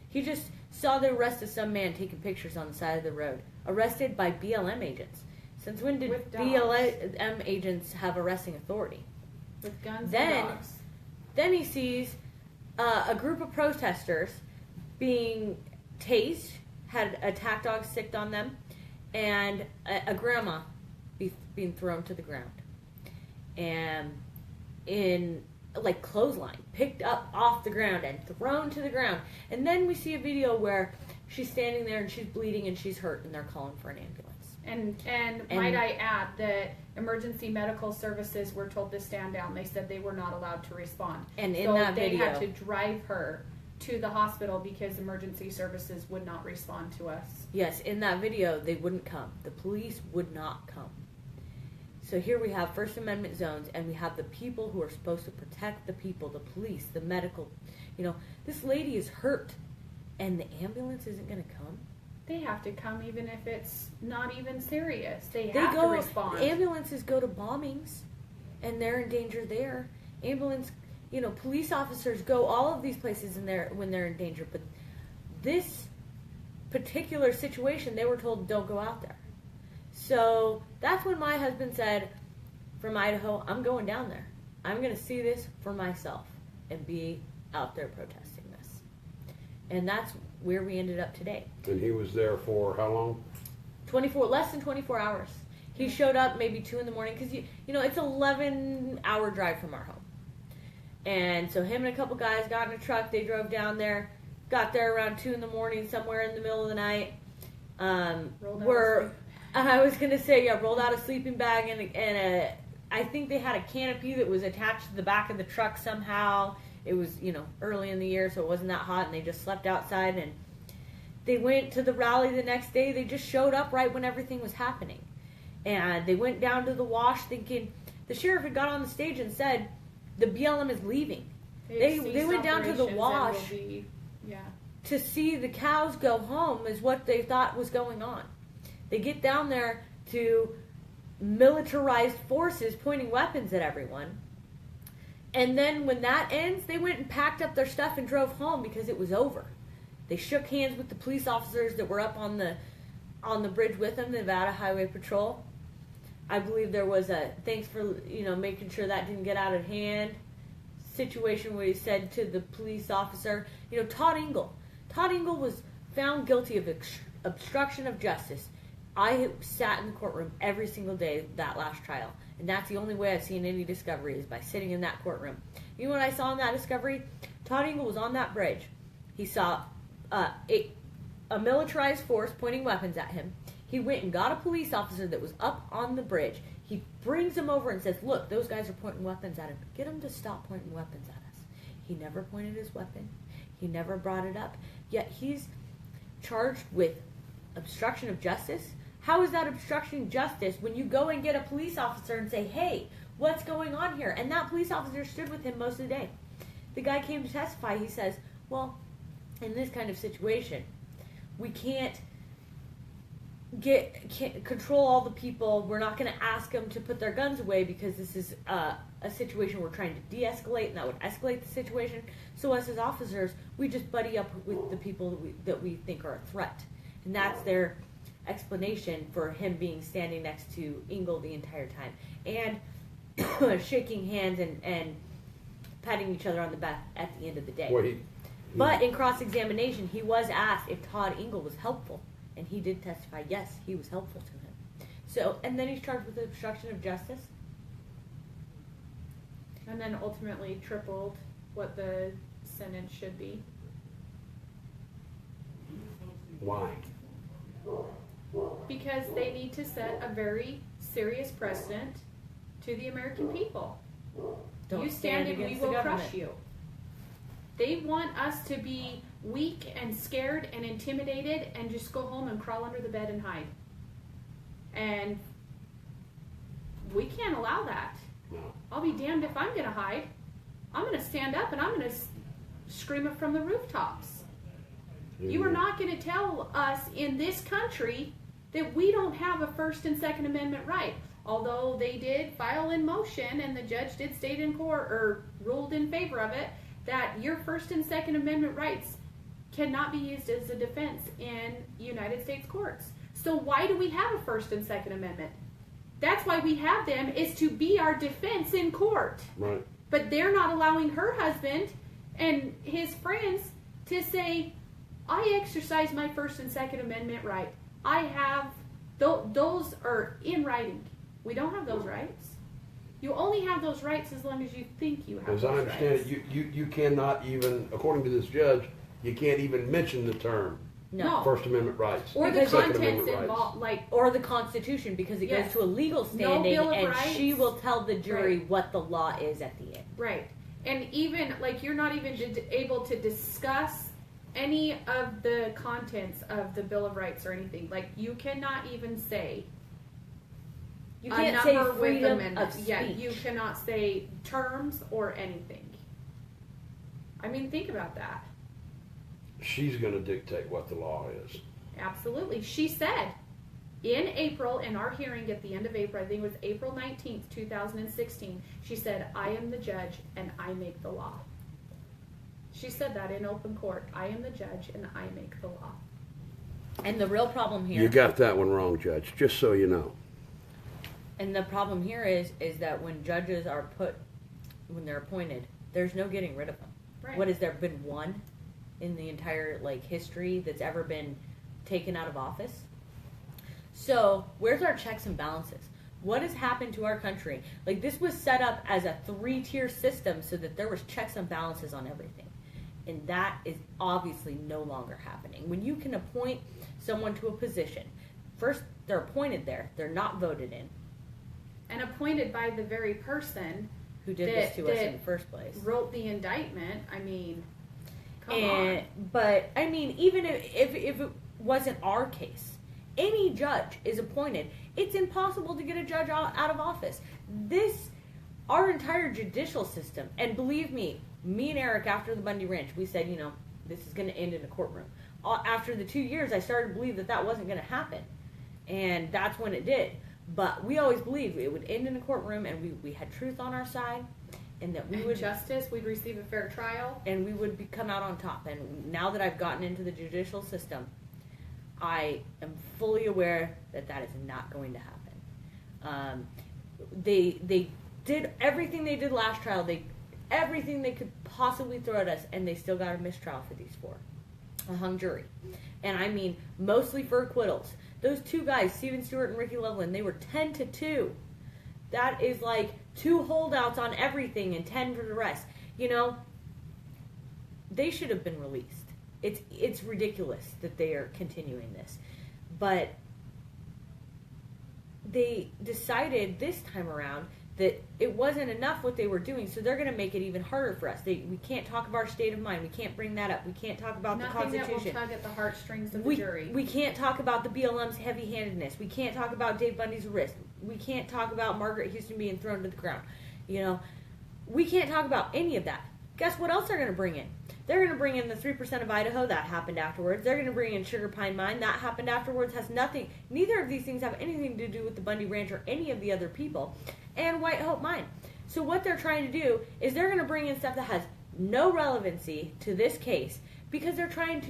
Speaker 2: He just saw the arrest of some man taking pictures on the side of the road, arrested by BLM agents. Since when did
Speaker 4: With dogs.
Speaker 2: BLM agents have arresting authority?
Speaker 4: With guns
Speaker 2: Then-
Speaker 4: and dogs.
Speaker 2: Then he sees a group of protesters being tased, had attack dogs sicked on them, and a grandma being thrown to the ground. And in, like, clothesline, picked up off the ground and thrown to the ground. And then we see a video where she's standing there and she's bleeding and she's hurt and they're calling for an ambulance.
Speaker 4: And might I add that emergency medical services were told to stand down. They said they were not allowed to respond.
Speaker 2: And in
Speaker 4: so
Speaker 2: that
Speaker 4: they
Speaker 2: video,
Speaker 4: had to drive her to the hospital because emergency services would not respond to us.
Speaker 2: yes, in that video, they wouldn't come. The police would not come. So here we have First Amendment zones, and we have the people who are supposed to protect the people, the police, the medical. You know, this lady is hurt, and the ambulance isn't going to come.
Speaker 4: They have to come even if it's not even serious. They have to respond.
Speaker 2: Ambulances go to bombings, and they're in danger there. Police officers go all of these places when they're in danger. But this particular situation, they were told don't go out there. So that's when my husband said, from Idaho, I'm going down there. I'm going to see this for myself and be out there protesting this. And that's where we ended up today.
Speaker 1: And he was there for how long?
Speaker 2: Less than 24 hours. He showed up maybe 2 in the morning because it's an 11-hour drive from our home. And so him and a couple guys got in a truck. They drove down there, got there around 2 in the morning, somewhere in the middle of the night. I was gonna say, rolled out a sleeping bag and I think they had a canopy that was attached to the back of the truck somehow. It was, early in the year, so it wasn't that hot, and they just slept outside. And they went to the rally the next day. They just showed up right when everything was happening. And they went down to the wash thinking, the sheriff had got on the stage and said, the BLM is leaving. They went down to the wash to see the cows go home is what they thought was going on. They get down there to militarized forces pointing weapons at everyone. And then when that ends, they went and packed up their stuff and drove home because it was over. They shook hands with the police officers that were up on the bridge with them, the Nevada Highway Patrol. I believe there was a thanks for making sure that didn't get out of hand situation where he said to the police officer, Todd Engel was found guilty of obstruction of justice. I sat in the courtroom every single day that last trial, and that's the only way I've seen any discovery is by sitting in that courtroom. You know what I saw in that discovery? Todd Engel was on that bridge. He saw a militarized force pointing weapons at him. He went and got a police officer that was up on the bridge. He brings him over and says, look, those guys are pointing weapons at him. Get them to stop pointing weapons at us. He never pointed his weapon. He never brought it up. Yet he's charged with obstruction of justice. How is that obstruction of justice when you go and get a police officer and say, hey, what's going on here? And that police officer stood with him most of the day. The guy came to testify. He says, well, in this kind of situation, we can't control all the people. We're not going to ask them to put their guns away because this is a situation we're trying to de-escalate, and that would escalate the situation. So us as officers, we just buddy up with the people that we think are a threat. And that's their explanation for him being standing next to Engel the entire time. And shaking hands and patting each other on the back at the end of the day.
Speaker 1: Well,
Speaker 2: but in cross-examination, he was asked if Todd Engel was helpful. And he did testify, yes, he was helpful to him. So, and then he's charged with obstruction of justice.
Speaker 4: And then ultimately tripled what the sentence should be.
Speaker 1: Why?
Speaker 4: Because they need to set a very serious precedent to the American people.
Speaker 2: Don't
Speaker 4: you stand and we
Speaker 2: against the
Speaker 4: will
Speaker 2: government.
Speaker 4: crush you. They want us to be weak and scared and intimidated and just go home and crawl under the bed and hide. And we can't allow that.
Speaker 1: No.
Speaker 4: I'll be damned if I'm going to hide. I'm going to stand up and I'm going to scream it from the rooftops. You are not going to tell us in this country that we don't have a First and Second Amendment right. Although they did file in motion and the judge did state in court or ruled in favor of it that your First and Second Amendment rights cannot be used as a defense in United States courts. So why do we have a First and Second Amendment? That's why we have them, is to be our defense in court.
Speaker 1: Right.
Speaker 4: But they're not allowing her husband and his friends to say, I exercise my First and Second Amendment right. I have, those are in writing. We don't have those rights. You only have those rights as long as you think you have
Speaker 1: As
Speaker 4: those
Speaker 1: I understand
Speaker 4: rights.
Speaker 1: it, you cannot even, according to this judge, you can't even mention the term
Speaker 2: No.
Speaker 1: First Amendment rights.
Speaker 4: Or the
Speaker 2: Because
Speaker 1: Second
Speaker 4: contents
Speaker 1: Amendment rights.
Speaker 4: involved, like,
Speaker 2: Or the Constitution, because it
Speaker 4: Yes.
Speaker 2: goes to a legal
Speaker 4: No
Speaker 2: standing,
Speaker 4: Bill of
Speaker 2: and
Speaker 4: Rights.
Speaker 2: she will tell the jury
Speaker 4: Right.
Speaker 2: what the law is at the end.
Speaker 4: right. And even, like, you're not even able to discuss any of the contents of the Bill of Rights or anything. Like, you cannot even say
Speaker 2: You
Speaker 4: a
Speaker 2: can't say
Speaker 4: number with
Speaker 2: freedom
Speaker 4: amendments.
Speaker 2: of speech.
Speaker 4: Yeah, you cannot say terms or anything. I mean, think about that.
Speaker 1: She's going to dictate what the law is.
Speaker 4: Absolutely. She said in April, in our hearing at the end of April, I think it was April 19th, 2016, she said, I am the judge and I make the law. She said that in open court. I am the judge and I make the law.
Speaker 2: And the real problem here,
Speaker 1: You got that one wrong, Judge, just so you know.
Speaker 2: and the problem here is that when judges are when they're appointed, there's no getting rid of them.
Speaker 4: Right.
Speaker 2: What, has there been one in the entire history that's ever been taken out of office? So where's our checks and balances? What has happened to our country? This was set up as a 3-tier system so that there was checks and balances on everything. And that is obviously no longer happening. When you can appoint someone to a position, first they're appointed there, they're not voted in.
Speaker 4: And appointed by the very person
Speaker 2: Who did this to us in the first place?
Speaker 4: wrote the indictment. I mean, come on.
Speaker 2: And, but I mean, even if it wasn't our case, any judge is appointed. It's impossible to get a judge out of office. Our entire judicial system, and believe me and Eric, after the Bundy Ranch, we said, this is going to end in a courtroom. After the 2 years, I started to believe that wasn't going to happen, and that's when it did. But we always believed it would end in a courtroom, and we had truth on our side, and that we
Speaker 4: And
Speaker 2: would
Speaker 4: justice, we'd receive a fair trial.
Speaker 2: and we would come out on top. And now that I've gotten into the judicial system, I am fully aware that is not going to happen. They did everything they did last trial. Everything they could possibly throw at us, and they still got a mistrial for these 4. A hung jury. And I mean, mostly for acquittals. Those 2 guys, Stephen Stewart and Ricky Loveland, they were 10-2. That is 2 holdouts on everything and 10 for the rest. They should have been released. It's ridiculous that they are continuing this. But they decided this time around that it wasn't enough what they were doing, so they're going to make it even harder for us. We can't talk about our state of mind. We can't bring that up. We can't talk about
Speaker 4: Nothing
Speaker 2: the Constitution.
Speaker 4: that will tug at the heartstrings of the jury.
Speaker 2: We can't talk about the BLM's heavy-handedness. We can't talk about Dave Bundy's wrist. We can't talk about Margaret Houston being thrown to the ground. We can't talk about any of that. Guess what else they're going to bring in? They're going to bring in the 3% of Idaho. That happened afterwards. They're going to bring in Sugar Pine Mine. That happened afterwards. Neither of these things have anything to do with the Bundy Ranch or any of the other people. And White Hope Mine. So what they're trying to do is they're going to bring in stuff that has no relevancy to this case, because they're trying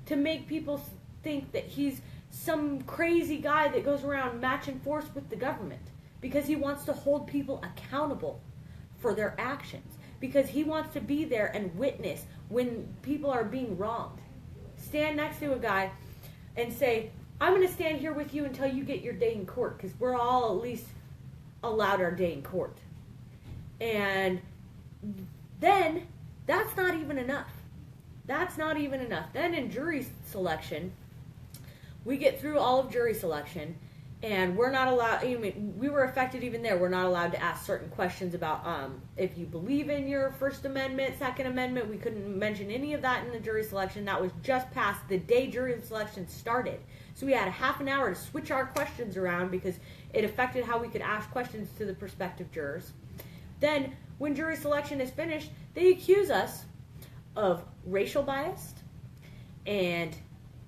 Speaker 2: to make people think that he's some crazy guy that goes around matching force with the government, because he wants to hold people accountable for their actions, because he wants to be there and witness when people are being wronged. Stand next to a guy and say, I'm going to stand here with you until you get your day in court, because we're all at least allowed our day in court. And then that's not even enough. Then in jury selection, we get through all of jury selection, and we're not allowed, we were affected even there. We're not allowed to ask certain questions about if you believe in your First Amendment, Second Amendment. We couldn't mention any of that in the jury selection. That was just past the day jury selection started. So we had a half an hour to switch our questions around, because it affected how we could ask questions to the prospective jurors. Then, when jury selection is finished, they accuse us of racial bias and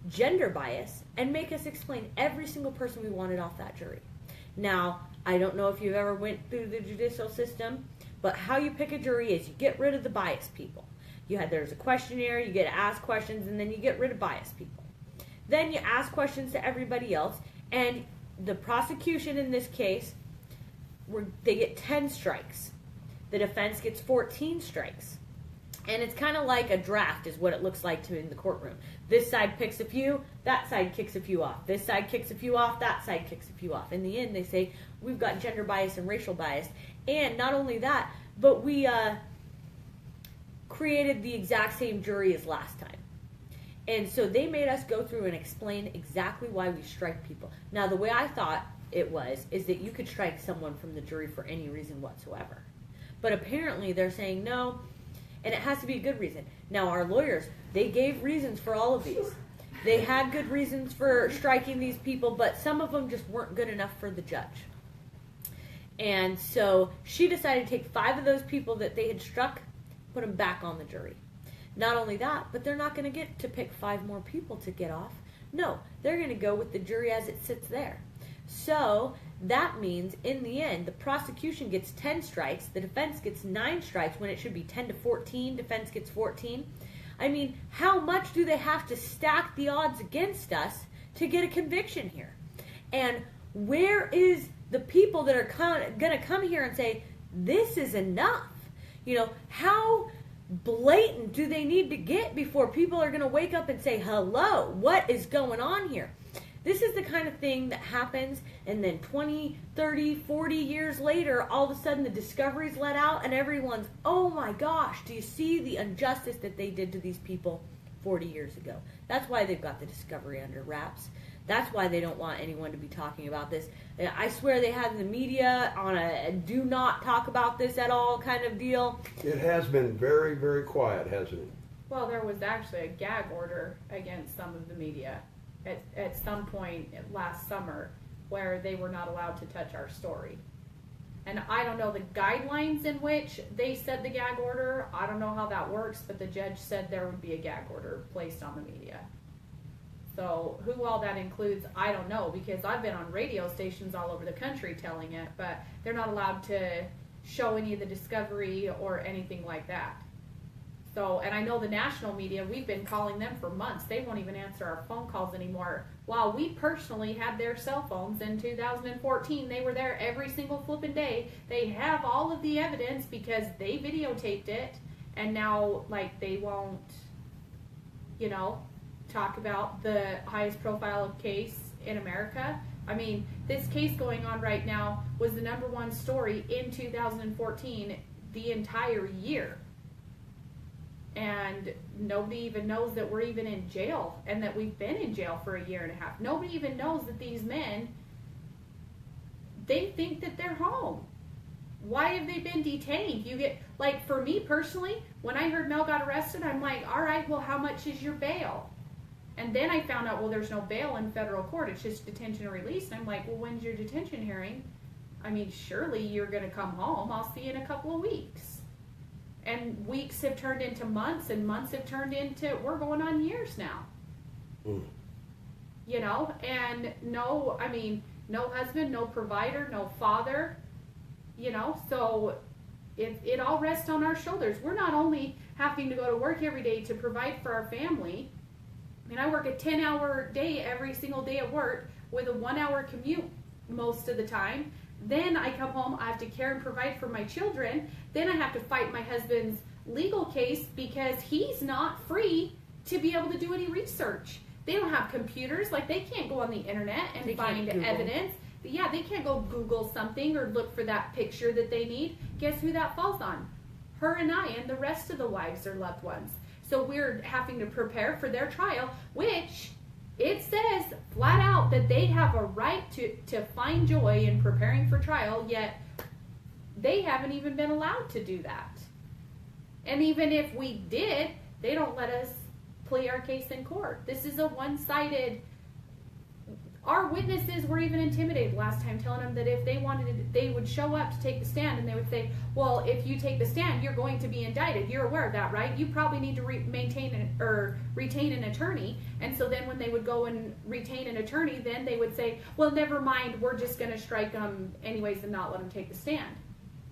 Speaker 2: gender bias and make us explain every single person we wanted off that jury. Now, I don't know if you've ever went through the judicial system, but how you pick a jury is you get rid of the biased people. There's a questionnaire, you get to ask questions, and then you get rid of biased people. Then you ask questions to everybody else, and the prosecution in this case, they get 10 strikes. The defense gets 14 strikes. And it's kind of like a draft is what it looks like in the courtroom. This side picks a few, that side kicks a few off. This side kicks a few off, that side kicks a few off. In the end, they say, we've got gender bias and racial bias. And not only that, but we created the exact same jury as last time. And so they made us go through and explain exactly why we strike people. Now, the way I thought it is that you could strike someone from the jury for any reason whatsoever. But apparently they're saying no, and it has to be a good reason. Now, our lawyers, they gave reasons for all of these. They had good reasons for striking these people, but some of them just weren't good enough for the judge. And so she decided to take 5 of those people that they had struck, put them back on the jury. Not only that, but they're not going to get to pick 5 more people to get off. No, they're going to go with the jury as it sits there. So that means, in the end, the prosecution gets 10 strikes, the defense gets 9 strikes when it should be 10 to 14, defense gets 14. I mean, how much do they have to stack the odds against us to get a conviction here? And where is the people that are going to come here and say, this is enough? You know, how blatant do they need to get before people are going to wake up and say, hello, what is going on here? This is the kind of thing that happens, and then 20, 30, 40 years later, all of a sudden the discovery's let out, and everyone's, oh my gosh, do you see the injustice that they did to these people 40 years ago? That's why they've got the discovery under wraps. That's why they don't want anyone to be talking about this. I swear they had the media on a do not talk about this at all kind of deal.
Speaker 1: It has been very, very quiet, hasn't it?
Speaker 4: Well, there was actually a gag order against some of the media at some point last summer where they were not allowed to touch our story. And I don't know the guidelines in which they said the gag order. I don't know how that works, but the judge said there would be a gag order placed on the media. So who all that includes, I don't know, because I've been on radio stations all over the country telling it, but they're not allowed to show any of the discovery or anything like that. So, and I know the national media, we've been calling them for months. They won't even answer our phone calls anymore. While we personally had their cell phones in 2014, they were there every single flipping day. They have all of the evidence because they videotaped it, and now, like, they won't, you know, talk about the highest profile case in America. I mean, this case going on right now was the #1 story in 2014 the entire year. And nobody even knows that we're even in jail and that we've been in jail for a year and a half. Nobody even knows that these men, they think that they're home. Why have they been detained? You get, like, for me personally, when I heard Mel got arrested, I'm like, all right, well, how much is your bail? And then I found out, well, there's no bail in federal court. It's just detention or release. And I'm like, well, when's your detention hearing? I mean, surely you're going to come home. I'll see you in a couple of weeks. And weeks have turned into months, and months have turned into, we're going on years now. You know, and no, I mean, no husband, no provider, no father, you know, so it all rests on our shoulders. We're not only having to go to work every day to provide for our family. I mean, I work a 10-hour day every single day at work with a 1-hour commute most of the time. Then I come home, I have to care and provide for my children. Then I have to fight my husband's legal case because he's not free to be able to do any research. They don't have computers, like they can't go on the internet and find evidence. Yeah, they can't go Google something or look for that picture that they need. Guess who that falls on? Her and I and the rest of the wives or loved ones. So we're having to prepare for their trial, which it says flat out that they have a right to find joy in preparing for trial, yet they haven't even been allowed to do that. And even if we did, they don't let us plea our case in court. This is a one-sided. Our witnesses were even intimidated last time, telling them that if they wanted to, they would show up to take the stand, and they would say, well, if you take the stand, you're going to be indicted. You're aware of that, right? You probably need to retain an attorney. And so then when they would go and retain an attorney, then they would say, well, never mind, we're just going to strike them anyways and not let them take the stand.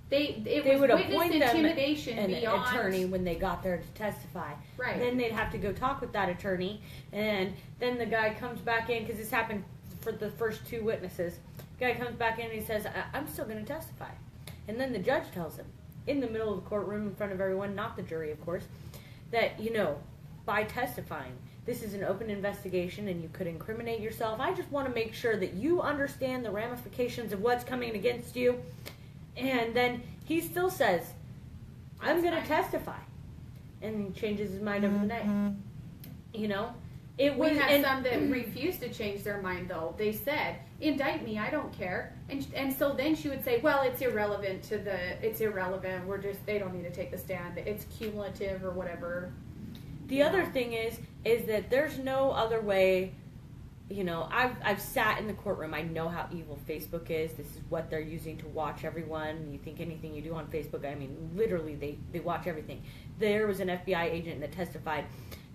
Speaker 4: They would appoint intimidation
Speaker 2: an
Speaker 4: beyond
Speaker 2: attorney when they got there to testify.
Speaker 4: Right.
Speaker 2: Then they'd have to go talk with that attorney, and then the guy comes back in, because this happened for the first 2 witnesses. The guy comes back in and he says, I'm still going to testify. And then the judge tells him, in the middle of the courtroom in front of everyone, not the jury, of course, that, you know, by testifying, this is an open investigation and you could incriminate yourself. I just want to make sure that you understand the ramifications of what's coming against you. And then he still says, I'm going to testify. And he changes his mind over the night. You know? It was,
Speaker 4: We had
Speaker 2: and
Speaker 4: some that refused to change their mind, though. They said, "Indict me, I don't care." And so then she would say, "Well, it's irrelevant to it's irrelevant. They don't need to take the stand. It's cumulative or whatever."
Speaker 2: the other thing is that there's no other way. You know, I've sat in the courtroom. I know how evil Facebook is. This is what they're using to watch everyone. You think anything you do on Facebook, I mean, literally, they watch everything. There was an FBI agent that testified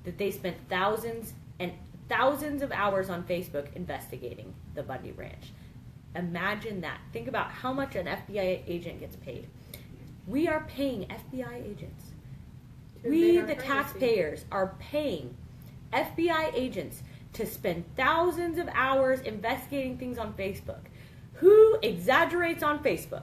Speaker 2: that they spent thousands and thousands of hours on Facebook investigating the Bundy Ranch. Imagine that. Think about how much an FBI agent gets paid. We are paying FBI agents. We, the taxpayers, are paying FBI agents to spend thousands of hours investigating things on Facebook. Who exaggerates on Facebook?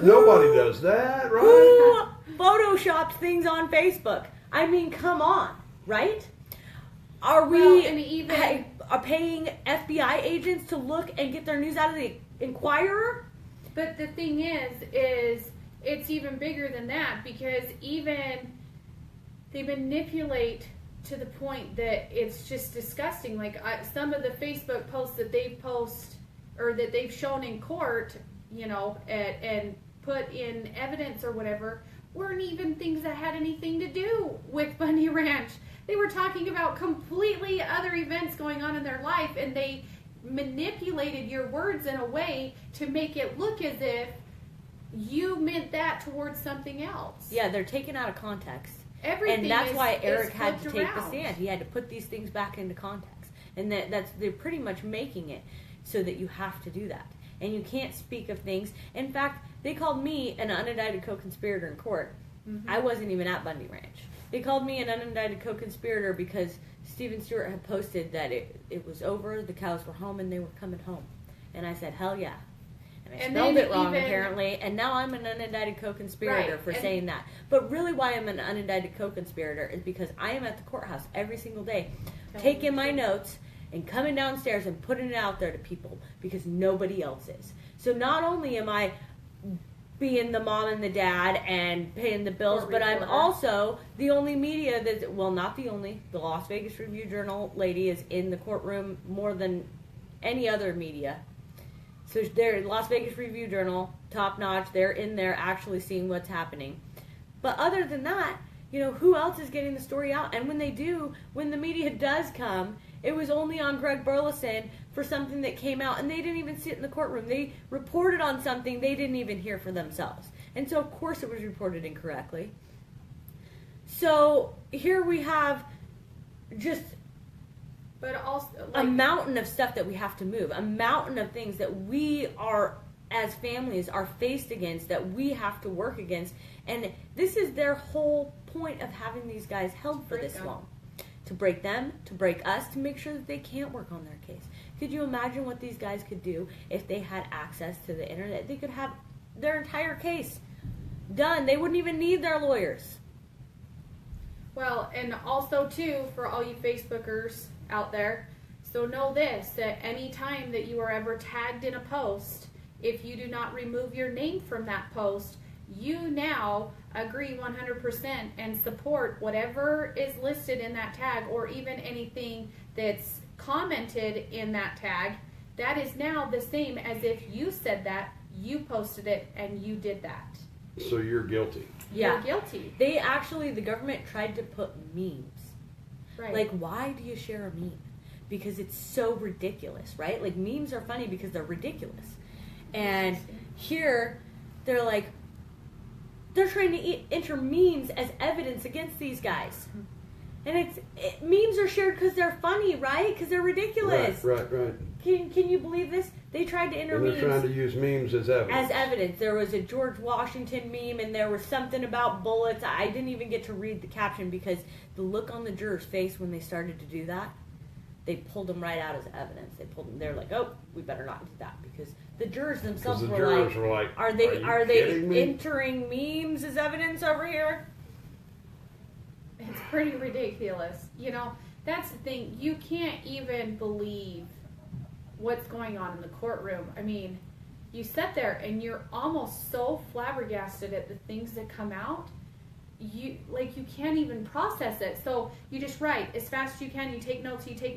Speaker 1: Nobody does that, right?
Speaker 2: Who photoshops things on Facebook? I mean, come on, right? Are we
Speaker 4: Well, and even-
Speaker 2: are paying FBI agents to look and get their news out of the Inquirer?
Speaker 4: But the thing is it's even bigger than that, because even they manipulate to the point that it's just disgusting. Like some of the Facebook posts that they've that they've shown in court, you know, and put in evidence or whatever, weren't even things that had anything to do with Bundy Ranch. They were talking about completely other events going on in their life, and they manipulated your words in a way to make it look as if you meant that towards something else.
Speaker 2: Yeah, they're taken out of context.
Speaker 4: Everything
Speaker 2: And that's why Eric
Speaker 4: is
Speaker 2: had to
Speaker 4: flipped
Speaker 2: take the
Speaker 4: around.
Speaker 2: stand. He had to put these things back into context. And they're pretty much making it so that you have to do that. And you can't speak of things. In fact, they called me an unindicted co-conspirator in court.
Speaker 4: Mm-hmm.
Speaker 2: I wasn't even at Bundy Ranch. They called me an unindicted co-conspirator because Stephen Stewart had posted that it was over, the cows were home, and they were coming home. And I said, hell yeah. And I
Speaker 4: And
Speaker 2: spelled
Speaker 4: then
Speaker 2: it wrong,
Speaker 4: even-
Speaker 2: apparently, and now I'm an unindicted co-conspirator
Speaker 4: Right,
Speaker 2: for
Speaker 4: and-
Speaker 2: saying that. But really why I'm an unindicted co-conspirator is because I am at the courthouse every single day, taking my notes and coming downstairs and putting it out there to people because nobody else is. So not only am I being the mom and the dad and paying the bills,
Speaker 4: Court
Speaker 2: but I'm
Speaker 4: reporter.
Speaker 2: also the only media that, well, not the only, the Las Vegas Review-Journal lady is in the courtroom more than any other media. So they're Las Vegas Review-Journal, top notch. They're in there actually seeing what's happening. But other than that, you know, who else is getting the story out? And when they do, when the media does come, it was only on Greg Burleson for something that came out, and they didn't even sit in the courtroom. They reported on something they didn't even hear for themselves. And so, of course, it was reported incorrectly. So here we have just
Speaker 4: But also,
Speaker 2: a mountain of stuff that we have to move, a mountain of things that we are, as families, are faced against, that we have to work against. And this is their whole point of having these guys held for this long. To break them, to break us, to make sure that they can't work on their case. Could you imagine what these guys could do if they had access to the internet? They could have their entire case done. They wouldn't even need their lawyers.
Speaker 4: well, and also too, for all you Facebookers out there, so know this, that any time that you are ever tagged in a post, if you do not remove your name from that post, you now agree 100% and support whatever is listed in that tag, or even anything that's commented in that tag. That is now the same as if you said that, you posted it, and you did that.
Speaker 1: So you're guilty.
Speaker 2: Yeah.
Speaker 4: You're guilty.
Speaker 2: They actually, the government tried to put memes.
Speaker 4: Right.
Speaker 2: Like, why do you share a meme? Because it's so ridiculous, right? Like, memes are funny because they're ridiculous. And here, they're like, they're trying to enter memes as evidence against these guys. And memes are shared because they're funny, right? Because they're ridiculous.
Speaker 1: Right.
Speaker 2: Can you believe this? They tried to enter
Speaker 1: And they're
Speaker 2: memes
Speaker 1: trying to use memes as evidence.
Speaker 2: as evidence. There was a George Washington meme, and there was something about bullets. I didn't even get to read the caption because the look on the juror's face when they started to do that, they pulled them right out as evidence. They're like, oh, we better not do that, because the jurors themselves
Speaker 1: Because the
Speaker 2: were
Speaker 1: jurors
Speaker 2: like,
Speaker 1: were like,
Speaker 2: are
Speaker 1: you
Speaker 2: they
Speaker 1: kidding me?"
Speaker 2: entering memes as evidence over here?
Speaker 4: It's pretty ridiculous. You know, that's the thing. You can't even believe what's going on in the courtroom. I mean, you sit there and you're almost so flabbergasted at the things that come out. you can't even process it. So you just write as fast as you can. You take notes, and you take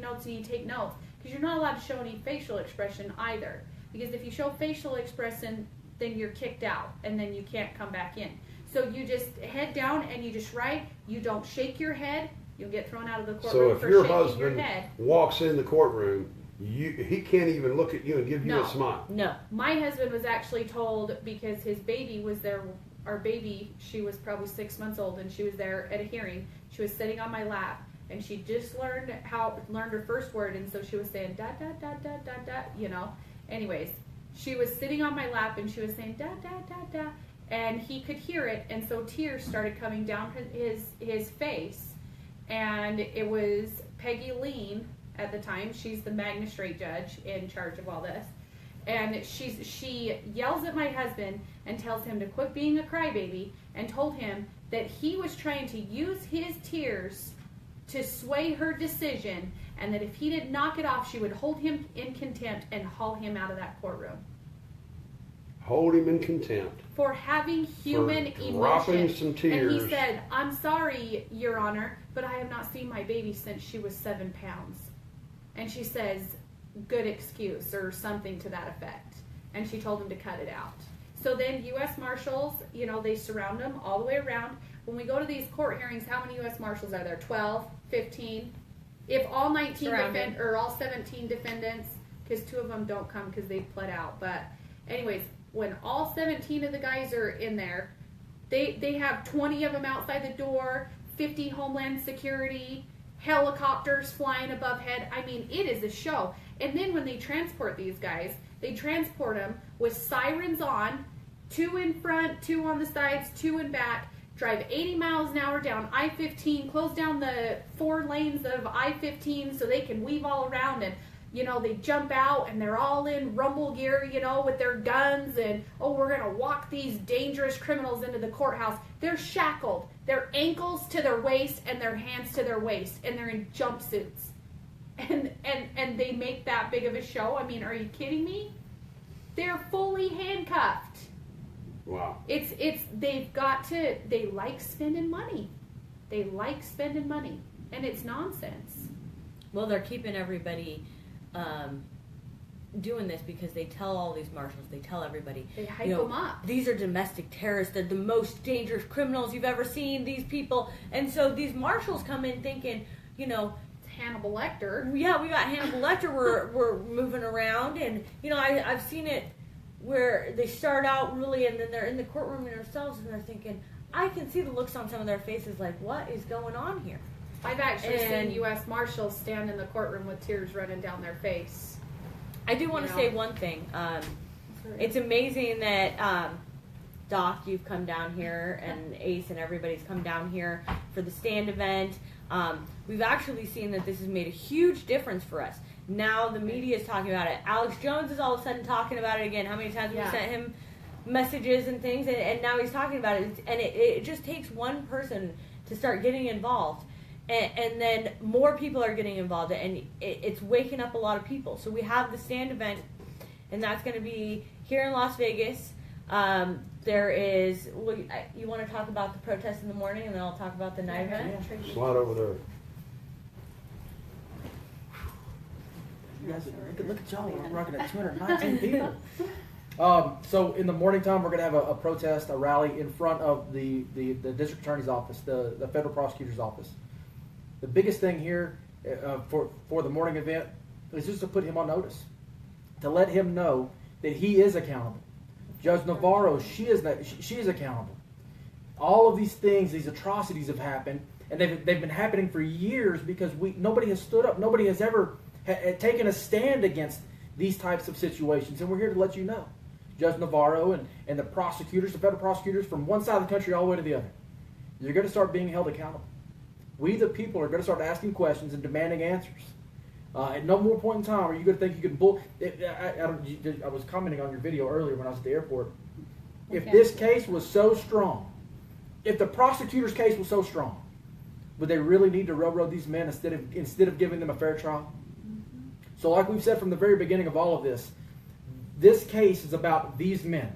Speaker 4: notes, because you're not allowed to show any facial expression either. Because if you show facial expression, then you're kicked out, and then you can't come back in. So you just head down and you just write. You don't shake your head. You'll get thrown out of the courtroom
Speaker 1: So if
Speaker 4: for
Speaker 1: your
Speaker 4: shaking your
Speaker 1: husband
Speaker 4: head.
Speaker 1: walks in the courtroom, he can't even look at you and give you
Speaker 4: No.
Speaker 1: a smile.
Speaker 2: No.
Speaker 4: My husband was actually told, because his baby was there. Our baby, she was probably 6 months old, and she was there at a hearing. She was sitting on my lap, and she just learned her first word, and so she was saying da da da da da da, you know. Anyways, she was sitting on my lap, and she was saying da da da da, and he could hear it, and so tears started coming down his face, and it was Peggy Lean at the time. She's the magistrate judge in charge of all this. And she yells at my husband and tells him to quit being a crybaby, and told him that he was trying to use his tears to sway her decision, and that if he didn't knock it off, she would hold him in contempt and haul him out of that courtroom.
Speaker 1: Hold him in contempt.
Speaker 4: For having human
Speaker 1: For dropping
Speaker 4: emotion.
Speaker 1: some tears.
Speaker 4: And he said, "I'm sorry, Your Honor, but I have not seen my baby since she was 7 pounds." And she says, "Good excuse," or something to that effect. And she told him to cut it out. So then U.S. Marshals, you know, they surround them all the way around. When we go to these court hearings, how many U.S. Marshals are there? 12, 15? If all 19
Speaker 2: Surrounded.
Speaker 4: or all 17 defendants, because 2 of them don't come because they pled out. But anyways, when all 17 of the guys are in there, they have 20 of them outside the door, 50 Homeland Security, helicopters flying above head. I mean, it is a show. And then when they transport these guys, they transport them with sirens on, 2 in front, 2 on the sides, 2 in back, drive 80 miles an hour down I-15, close down the 4 lanes of I-15 so they can weave all around, and you know, they jump out and they're all in rumble gear, you know, with their guns, and oh, we're gonna walk these dangerous criminals into the courthouse. They're shackled, their ankles to their waist and their hands to their waist, and they're in jumpsuits. And they make that big of a show. I mean, are you kidding me? They're fully handcuffed.
Speaker 1: Wow.
Speaker 4: They like spending money. They like spending money. And it's nonsense.
Speaker 2: Well, they're keeping everybody doing this because they tell all these marshals, they tell everybody,
Speaker 4: They hype
Speaker 2: you know,
Speaker 4: them up.
Speaker 2: these are domestic terrorists, they're the most dangerous criminals you've ever seen, these people. And so these marshals come in thinking, you know,
Speaker 4: Hannibal Lecter.
Speaker 2: yeah, we got Hannibal Lecter, we're moving around, and you know, I've seen it where they start out really, and then they're in the courtroom themselves, and they're thinking, I can see the looks on some of their faces like, what is going on here?
Speaker 4: I've actually
Speaker 2: And-
Speaker 4: seen U.S. Marshals stand in the courtroom with tears running down their face.
Speaker 2: I do want to
Speaker 4: You
Speaker 2: say
Speaker 4: know.
Speaker 2: one thing. It's amazing that Doc, you've come down here, and Ace and everybody's come down here for the stand event. We've actually seen that this has made a huge difference for us. Now the media is talking about it. Alex Jones is all of a sudden talking about it again. How many times
Speaker 4: Yeah.
Speaker 2: we sent him messages and things, and now he's talking about it. And it just takes one person to start getting involved. And then more people are getting involved, and it's waking up a lot of people. So we have the stand event, and that's going to be here in Las Vegas. There is, you want to talk about the protest in the morning, and then I'll talk about the night event?
Speaker 1: Slide over there.
Speaker 3: You guys, look at y'all. We're rocking at 219 people. So in the morning time, we're going to have a protest, a rally in front of the district attorney's office, the federal prosecutor's office. The biggest thing here for the morning event is just to put him on notice, to let him know that he is accountable. Judge Navarro, she is accountable. All of these things, these atrocities have happened, and they've been happening for years because nobody has stood up. Nobody has ever taken a stand against these types of situations, and we're here to let you know. Judge Navarro and the prosecutors, the federal prosecutors from one side of the country all the way to the other, you're going to start being held accountable. We, the people, are going to start asking questions and demanding answers. At no more point in time are you going to think you can bull. I was commenting on your video earlier when I was at the airport. If this case was so strong, if the prosecutor's case was so strong, would they really need to railroad these men instead of giving them a fair trial? Mm-hmm. So like we've said from the very beginning of all of this case is about these men.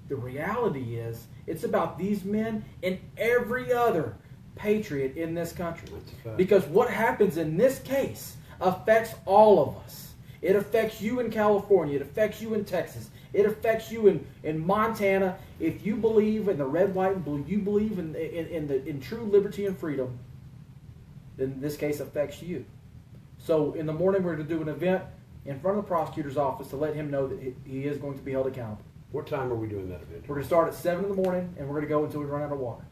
Speaker 3: The reality is, it's about these men and every other patriot in this country.
Speaker 1: That's a fact.
Speaker 3: Because what happens in this case affects all of us. It affects you in California. It affects you in Texas. It affects you in Montana. If you believe in the red, white, and blue, you believe in true liberty and freedom, then this case affects you. So in the morning, we're going to do an event in front of the prosecutor's office to let him know that he is going to be held accountable.
Speaker 1: What time are we doing that event?
Speaker 3: We're going to start at 7 in the morning, and we're going to go until we run out of water.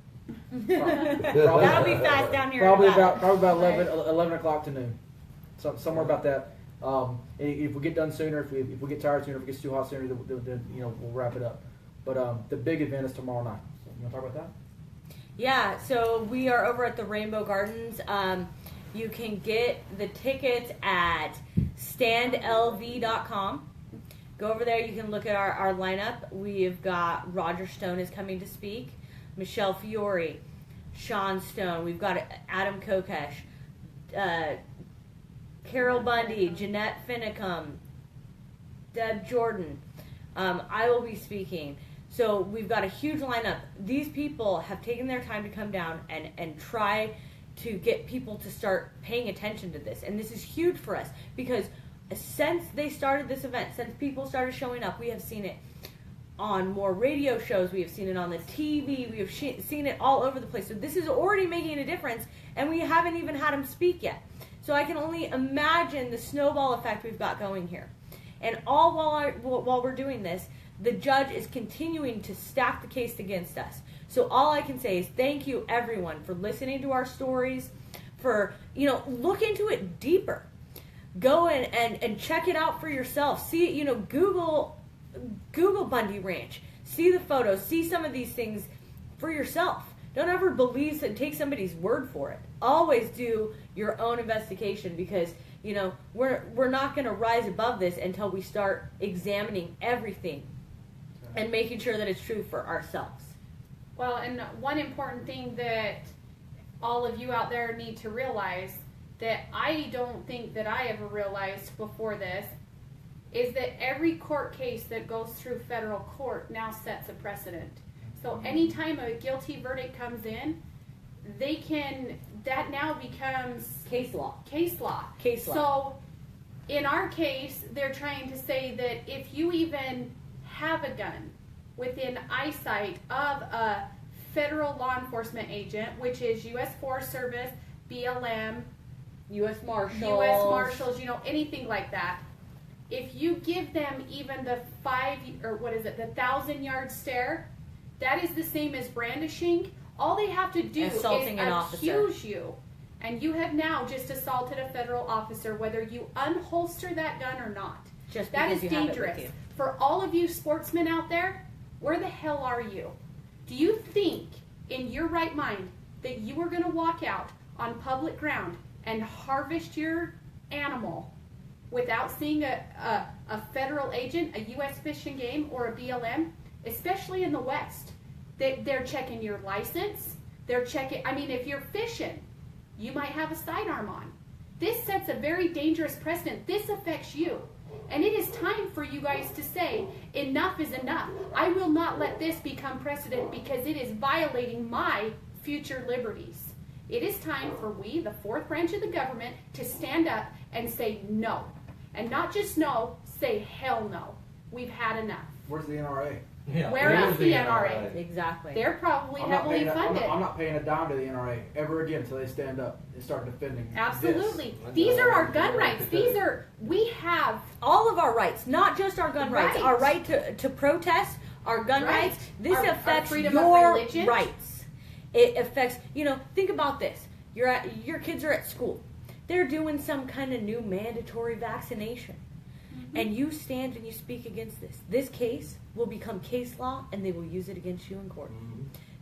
Speaker 2: That'll be fast down here.
Speaker 3: Probably
Speaker 2: in
Speaker 3: about 11 o'clock to noon. Somewhere about that. If we get done sooner, if we get tired sooner, if it gets too hot sooner, then we'll wrap it up. But the big event is tomorrow night. So you want to talk about that?
Speaker 2: Yeah, so we are over at the Rainbow Gardens. You can get the tickets at standlv.com. Go over there. You can look at our lineup. We've got Roger Stone is coming to speak, Michelle Fiore, Sean Stone. We've got Adam Kokesh, Carol Bundy, Jeanette Finicum, Deb Jordan. I will be speaking. So we've got a huge lineup. These people have taken their time to come down and try to get people to start paying attention to this. And this is huge for us because since they started this event, since people started showing up, we have seen it on more radio shows. We have seen it on the TV. We have seen it all over the place. So this is already making a difference, and we haven't even had them speak yet. So I can only imagine the snowball effect we've got going here. And all while we're doing this, the judge is continuing to stack the case against us. So all I can say is thank you, everyone, for listening to our stories, for, look into it deeper. Go in and check it out for yourself. See, Google Bundy Ranch. See the photos. See some of these things for yourself. Don't ever believe and take somebody's word for it. Always do your own investigation because, we're not going to rise above this until we start examining everything and making sure that it's true for ourselves.
Speaker 4: Well, and one important thing that all of you out there need to realize that I don't think that I ever realized before this is that every court case that goes through federal court now sets a precedent. So anytime a guilty verdict comes in, that now becomes
Speaker 2: Case law.
Speaker 4: So in our case, they're trying to say that if you even have a gun within eyesight of a federal law enforcement agent, which is U.S. Forest Service, BLM,
Speaker 2: U.S. Marshals,
Speaker 4: anything like that, if you give them even the 1,000-yard stare, that is the same as brandishing. All they have to do
Speaker 2: Assaulting
Speaker 4: is
Speaker 2: an officer.
Speaker 4: accuse you. And you have now just assaulted a federal officer, whether you unholster that gun or not.
Speaker 2: Just
Speaker 4: that
Speaker 2: because
Speaker 4: is
Speaker 2: you have it with
Speaker 4: dangerous.
Speaker 2: you.
Speaker 4: For all of you sportsmen out there, where the hell are you? Do you think in your right mind that you are going to walk out on public ground and harvest your animal without seeing a federal agent, a U.S. Fish and Game, or a BLM, especially in the West? They're checking your license. They're checking, if you're fishing, you might have a sidearm on. This sets a very dangerous precedent. This affects you. And it is time for you guys to say, enough is enough. I will not let this become precedent because it is violating my future liberties. It is time for we, the fourth branch of the government, to stand up and say no. And not just no, say hell no. We've had enough.
Speaker 3: Where's the NRA?
Speaker 6: Yeah.
Speaker 4: Where is the NRA?
Speaker 2: Exactly.
Speaker 4: They're probably
Speaker 3: I'm not
Speaker 4: heavily
Speaker 3: paying
Speaker 4: funded.
Speaker 3: I'm not paying a dime to the NRA ever again until they stand up and start defending
Speaker 4: Absolutely.
Speaker 6: This.
Speaker 4: These are our gun rights. We have
Speaker 2: all of our rights, not just our gun rights.
Speaker 4: Right.
Speaker 2: Our right to protest, our gun
Speaker 4: Right.
Speaker 2: rights. This
Speaker 4: Our
Speaker 2: affects
Speaker 4: freedom of
Speaker 2: your
Speaker 4: religion.
Speaker 2: rights. It affects, think about this. Your kids are at school. They're doing some kind of new mandatory vaccination. And you stand and you speak against this. This case will become case law and they will use it against you in court.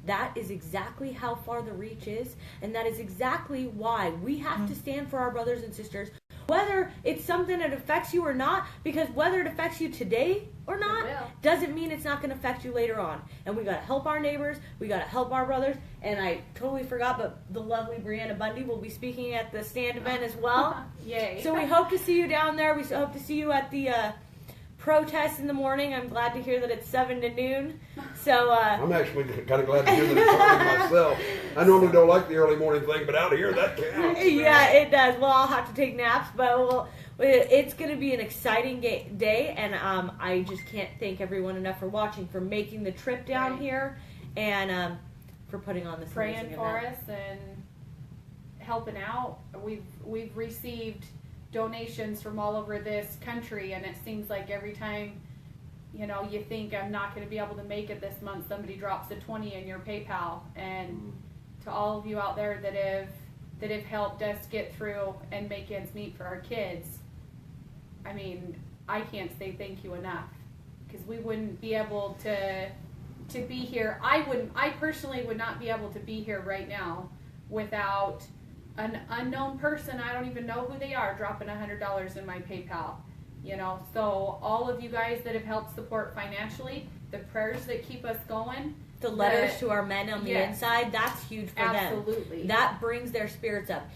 Speaker 2: That is exactly how far the reach is, and that is exactly why we have to stand for our brothers and sisters, whether it's something that affects you or not, because whether it affects you today or not
Speaker 4: will.
Speaker 2: doesn't mean it's not going to affect you later on. And we got to help our neighbors, we got to help our brothers, and I totally forgot, but the lovely Brianna Bundy will be speaking at the stand event as well.
Speaker 4: Yay.
Speaker 2: So we hope to see you down there. We hope to see you at the protest in the morning. I'm glad to hear that it's 7 to noon. So
Speaker 1: I'm actually kind of glad to hear that it's early myself. I normally don't like the early morning thing, but out here that counts.
Speaker 2: yeah, it does. Well, I'll have to take naps, but it's going to be an exciting day, and I just can't thank everyone enough for watching, for making the trip down here, and for putting on this
Speaker 4: praying
Speaker 2: amazing
Speaker 4: for
Speaker 2: event.
Speaker 4: us and helping out. We've received donations from all over this country, and it seems like every time you think I'm not going to be able to make it this month, somebody drops a 20 in your PayPal. And to all of you out there that have helped us get through and make ends meet for our kids, I mean, I can't say thank you enough, because we wouldn't be able to be here. I personally would not be able to be here right now without an unknown person, I don't even know who they are, dropping $100 in my PayPal. So all of you guys that have helped support financially, the prayers that keep us going,
Speaker 2: The letters to our men on the
Speaker 4: Yes.
Speaker 2: inside, that's huge for them.
Speaker 4: absolutely.
Speaker 2: That brings their spirits up.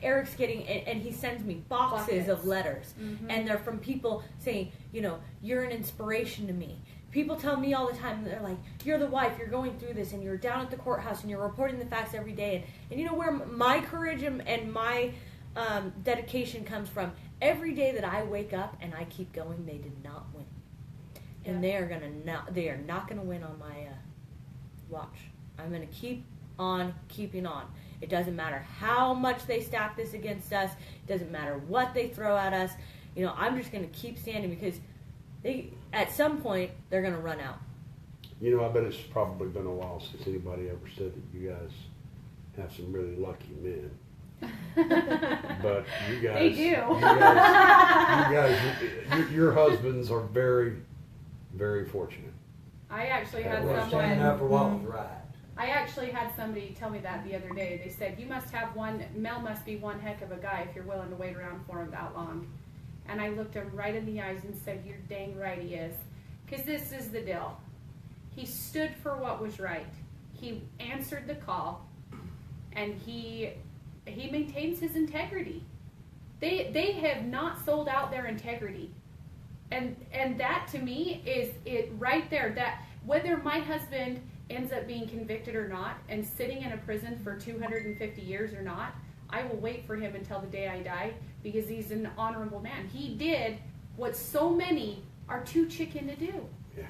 Speaker 2: Eric's getting, and he sends me boxes of
Speaker 4: Buckets.
Speaker 2: letters, and they're from people saying, you're an inspiration to me. People tell me all the time, they're like, you're the wife, you're going through this, and you're down at the courthouse, and you're reporting the facts every day. And you know where my courage and my dedication comes from? Every day that I wake up and I keep going, they did not win. And they are not gonna win on my watch. I'm gonna keep on keeping on. It doesn't matter how much they stack this against us. It doesn't matter what they throw at us. I'm just gonna keep standing, because at some point they're gonna run out.
Speaker 1: I bet it's probably been a while since anybody ever said that you guys have some really lucky men. But you guys,
Speaker 4: They do.
Speaker 1: your husbands are very, very fortunate.
Speaker 4: I actually had
Speaker 6: We're standing up for
Speaker 4: someone.
Speaker 6: what was right.
Speaker 4: I actually had somebody tell me that the other day. They said, Mel must be one heck of a guy if you're willing to wait around for him that long. And I looked him right in the eyes and said, you're dang right he is. Because this is the deal. He stood for what was right. He answered the call, and he maintains his integrity. They have not sold out their integrity. And that to me is it right there. That whether my husband ends up being convicted or not and sitting in a prison for 250 years or not, I will wait for him until the day I die, because he's an honorable man. He did what so many are too chicken to do.
Speaker 1: Yeah.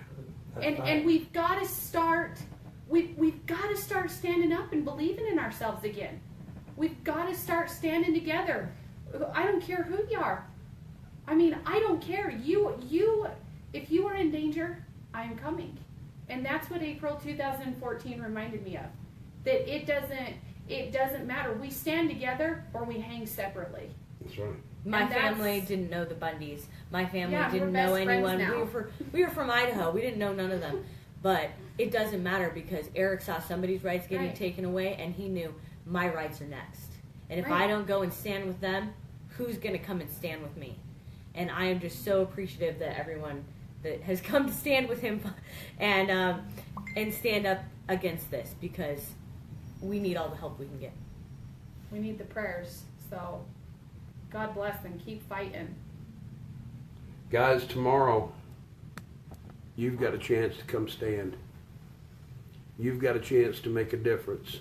Speaker 4: And we've got to start we've got to start standing up and believing in ourselves again. We've got to start standing together. I don't care who you are. I mean, I don't care. You if you are in danger, I am coming. And that's what April 2014 reminded me of. That it doesn't matter. We stand together or we hang separately.
Speaker 1: That's right.
Speaker 2: My
Speaker 4: And that's-
Speaker 2: family didn't know the Bundys. My family
Speaker 4: Yeah,
Speaker 2: didn't
Speaker 4: we're
Speaker 2: know
Speaker 4: best friends
Speaker 2: anyone.
Speaker 4: now.
Speaker 2: We were from Idaho. We didn't know none of them. But it doesn't matter, because Eric saw somebody's rights getting
Speaker 4: Right.
Speaker 2: taken away, and he knew my rights are next. And if
Speaker 4: Right.
Speaker 2: I don't go and stand with them, who's going to come and stand with me? And I am just so appreciative that everyone that has come to stand with him and stand up against this, because we need all the help we can get.
Speaker 4: We need the prayers. So God bless and keep fighting.
Speaker 1: Guys, tomorrow, you've got a chance to come stand. You've got a chance to make a difference.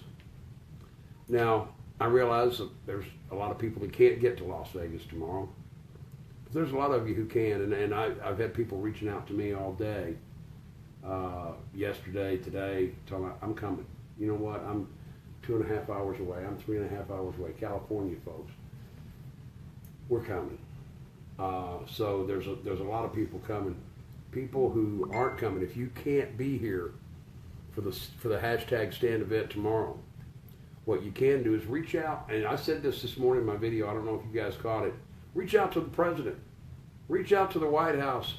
Speaker 1: Now, I realize that there's a lot of people that can't get to Las Vegas tomorrow. But there's a lot of you who can, and I've had people reaching out to me all day, yesterday, today, talking about, I'm coming. You know what? I'm 2.5 hours away. I'm 3.5 hours away. California, folks. We're coming. So there's a lot of people coming. People who aren't coming, if you can't be here for the hashtag stand event tomorrow, what you can do is reach out, and I said this morning in my video, I don't know if you guys caught it, reach out to the president, reach out to the White House,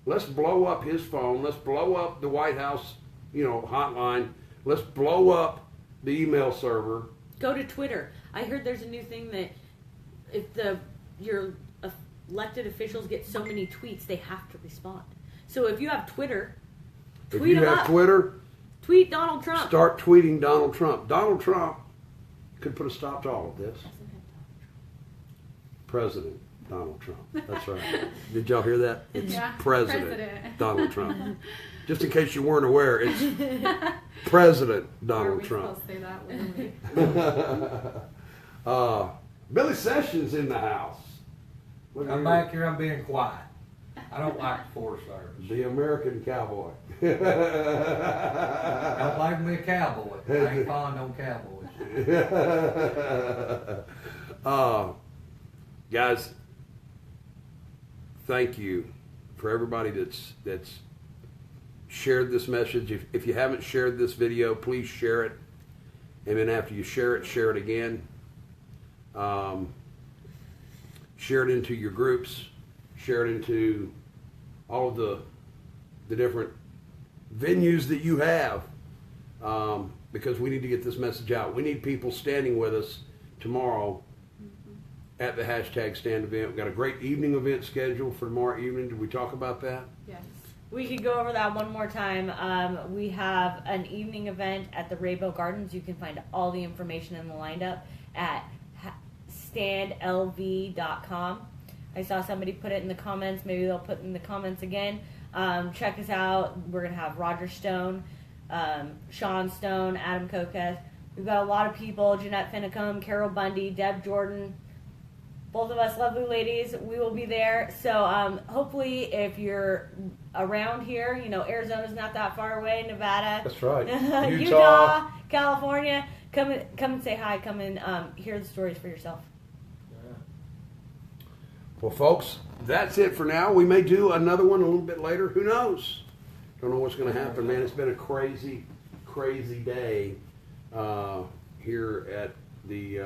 Speaker 1: let's blow up his phone, let's blow up the White House, hotline, let's blow up the email server.
Speaker 2: Go to Twitter. I heard there's a new thing that if your elected officials get so many tweets, they have to respond. So if you have Twitter,
Speaker 1: If
Speaker 2: tweet
Speaker 1: you
Speaker 2: him
Speaker 1: have
Speaker 2: up.
Speaker 1: Twitter,
Speaker 2: Tweet Donald Trump.
Speaker 1: start tweeting Donald Trump. Donald Trump could put a stop to all of this. President. Donald Trump. That's right. Did y'all hear that? It's
Speaker 4: Yeah,
Speaker 1: President
Speaker 4: President.
Speaker 1: Donald Trump. Just in case you weren't aware, it's President Donald Trump.
Speaker 4: Are we supposed to say that legally?
Speaker 1: Billy Sessions in the house. Look
Speaker 6: I'm
Speaker 1: here.
Speaker 6: back here, I'm being quiet. I don't like the Forest Service.
Speaker 1: The American cowboy.
Speaker 6: Don't like me a cowboy. I ain't fond on cowboys.
Speaker 1: Guys, thank you for everybody that's shared this message. If you haven't shared this video, please share it. And then after you share it again. Share it into your groups. Share it into all of the different venues that you have. Because we need to get this message out. We need people standing with us tomorrow at the hashtag stand event. We've got a great evening event scheduled for tomorrow evening. Did we talk about that?
Speaker 4: Yes.
Speaker 2: We could go over that one more time. We have an evening event at the Raybo Gardens. You can find all the information in the lineup at standlv.com. I saw somebody put it in the comments. Maybe they'll put it in the comments again. Check us out. We're going to have Roger Stone, Sean Stone, Adam Koketh. We've got a lot of people. Jeanette Finicum, Carol Bundy, Deb Jordan. Both of us lovely ladies. We will be there. So hopefully if you're around here, you know, Arizona's not that far away, Nevada.
Speaker 1: That's right.
Speaker 2: Utah, California. Come and say hi. Come and hear the stories for yourself.
Speaker 1: Well, folks, that's it for now. We may do another one a little bit later. Who knows? Don't know what's going to happen, man. It's been a crazy, crazy day here at the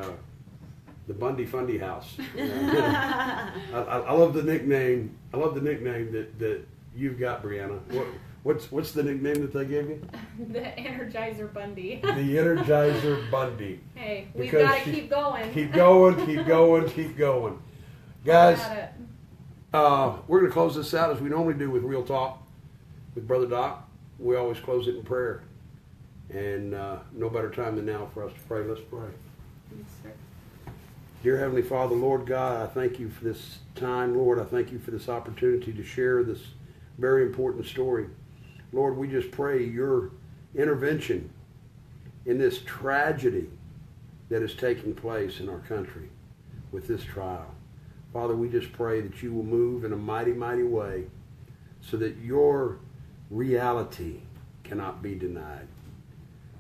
Speaker 1: Bundy Fundy House. I love the nickname. I love the nickname that you've got, Brianna. What's the nickname that they gave you?
Speaker 4: The Energizer Bundy.
Speaker 1: The Energizer Bundy.
Speaker 4: Hey, we've
Speaker 1: Because
Speaker 4: got to keep going.
Speaker 1: Keep going, keep going, keep going. Guys,
Speaker 4: Got it.
Speaker 1: we're going to close this out as we normally do with Real Talk with Brother Doc. We always close it in prayer. And no better time than now for us to pray. Let's pray.
Speaker 4: Yes, sir.
Speaker 1: Dear Heavenly Father, Lord God, I thank you for this time. Lord, I thank you for this opportunity to share this very important story. Lord, we just pray your intervention in this tragedy that is taking place in our country with this trial. Father, we just pray that you will move in a mighty, mighty way so that your reality cannot be denied,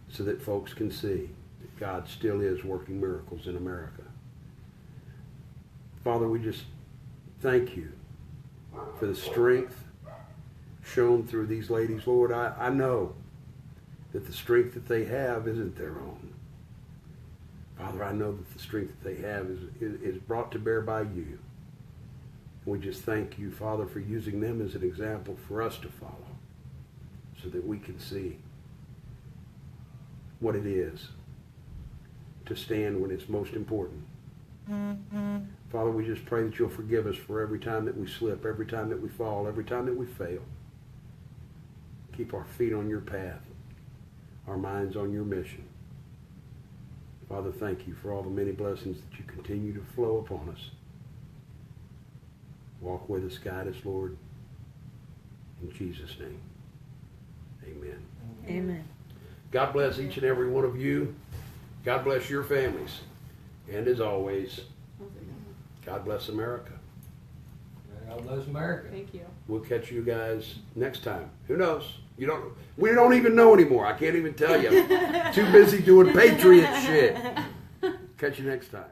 Speaker 1: so that folks can see that God still is working miracles in America. Father, we just thank you for the strength shown through these ladies. Lord, I know that the strength that they have isn't their own. Father, I know that the strength that they have is brought to bear by you. We just thank you, Father, for using them as an example for us to follow so that we can see what it is to stand when it's most important. Father, we just pray that you'll forgive us for every time that we slip, every time that we fall, every time that we fail. Keep our feet on your path, our minds on your mission. Father, thank you for all the many blessings that you continue to flow upon us. Walk with us, guide us, Lord. In Jesus' name, amen.
Speaker 2: Amen.
Speaker 1: God bless each and every one of you. God bless your families. And as always, God bless America.
Speaker 6: God bless America.
Speaker 4: Thank you.
Speaker 1: We'll catch you guys next time. Who knows? We don't even know anymore. I can't even tell you. I'm too busy doing Patriot shit. Catch you next time.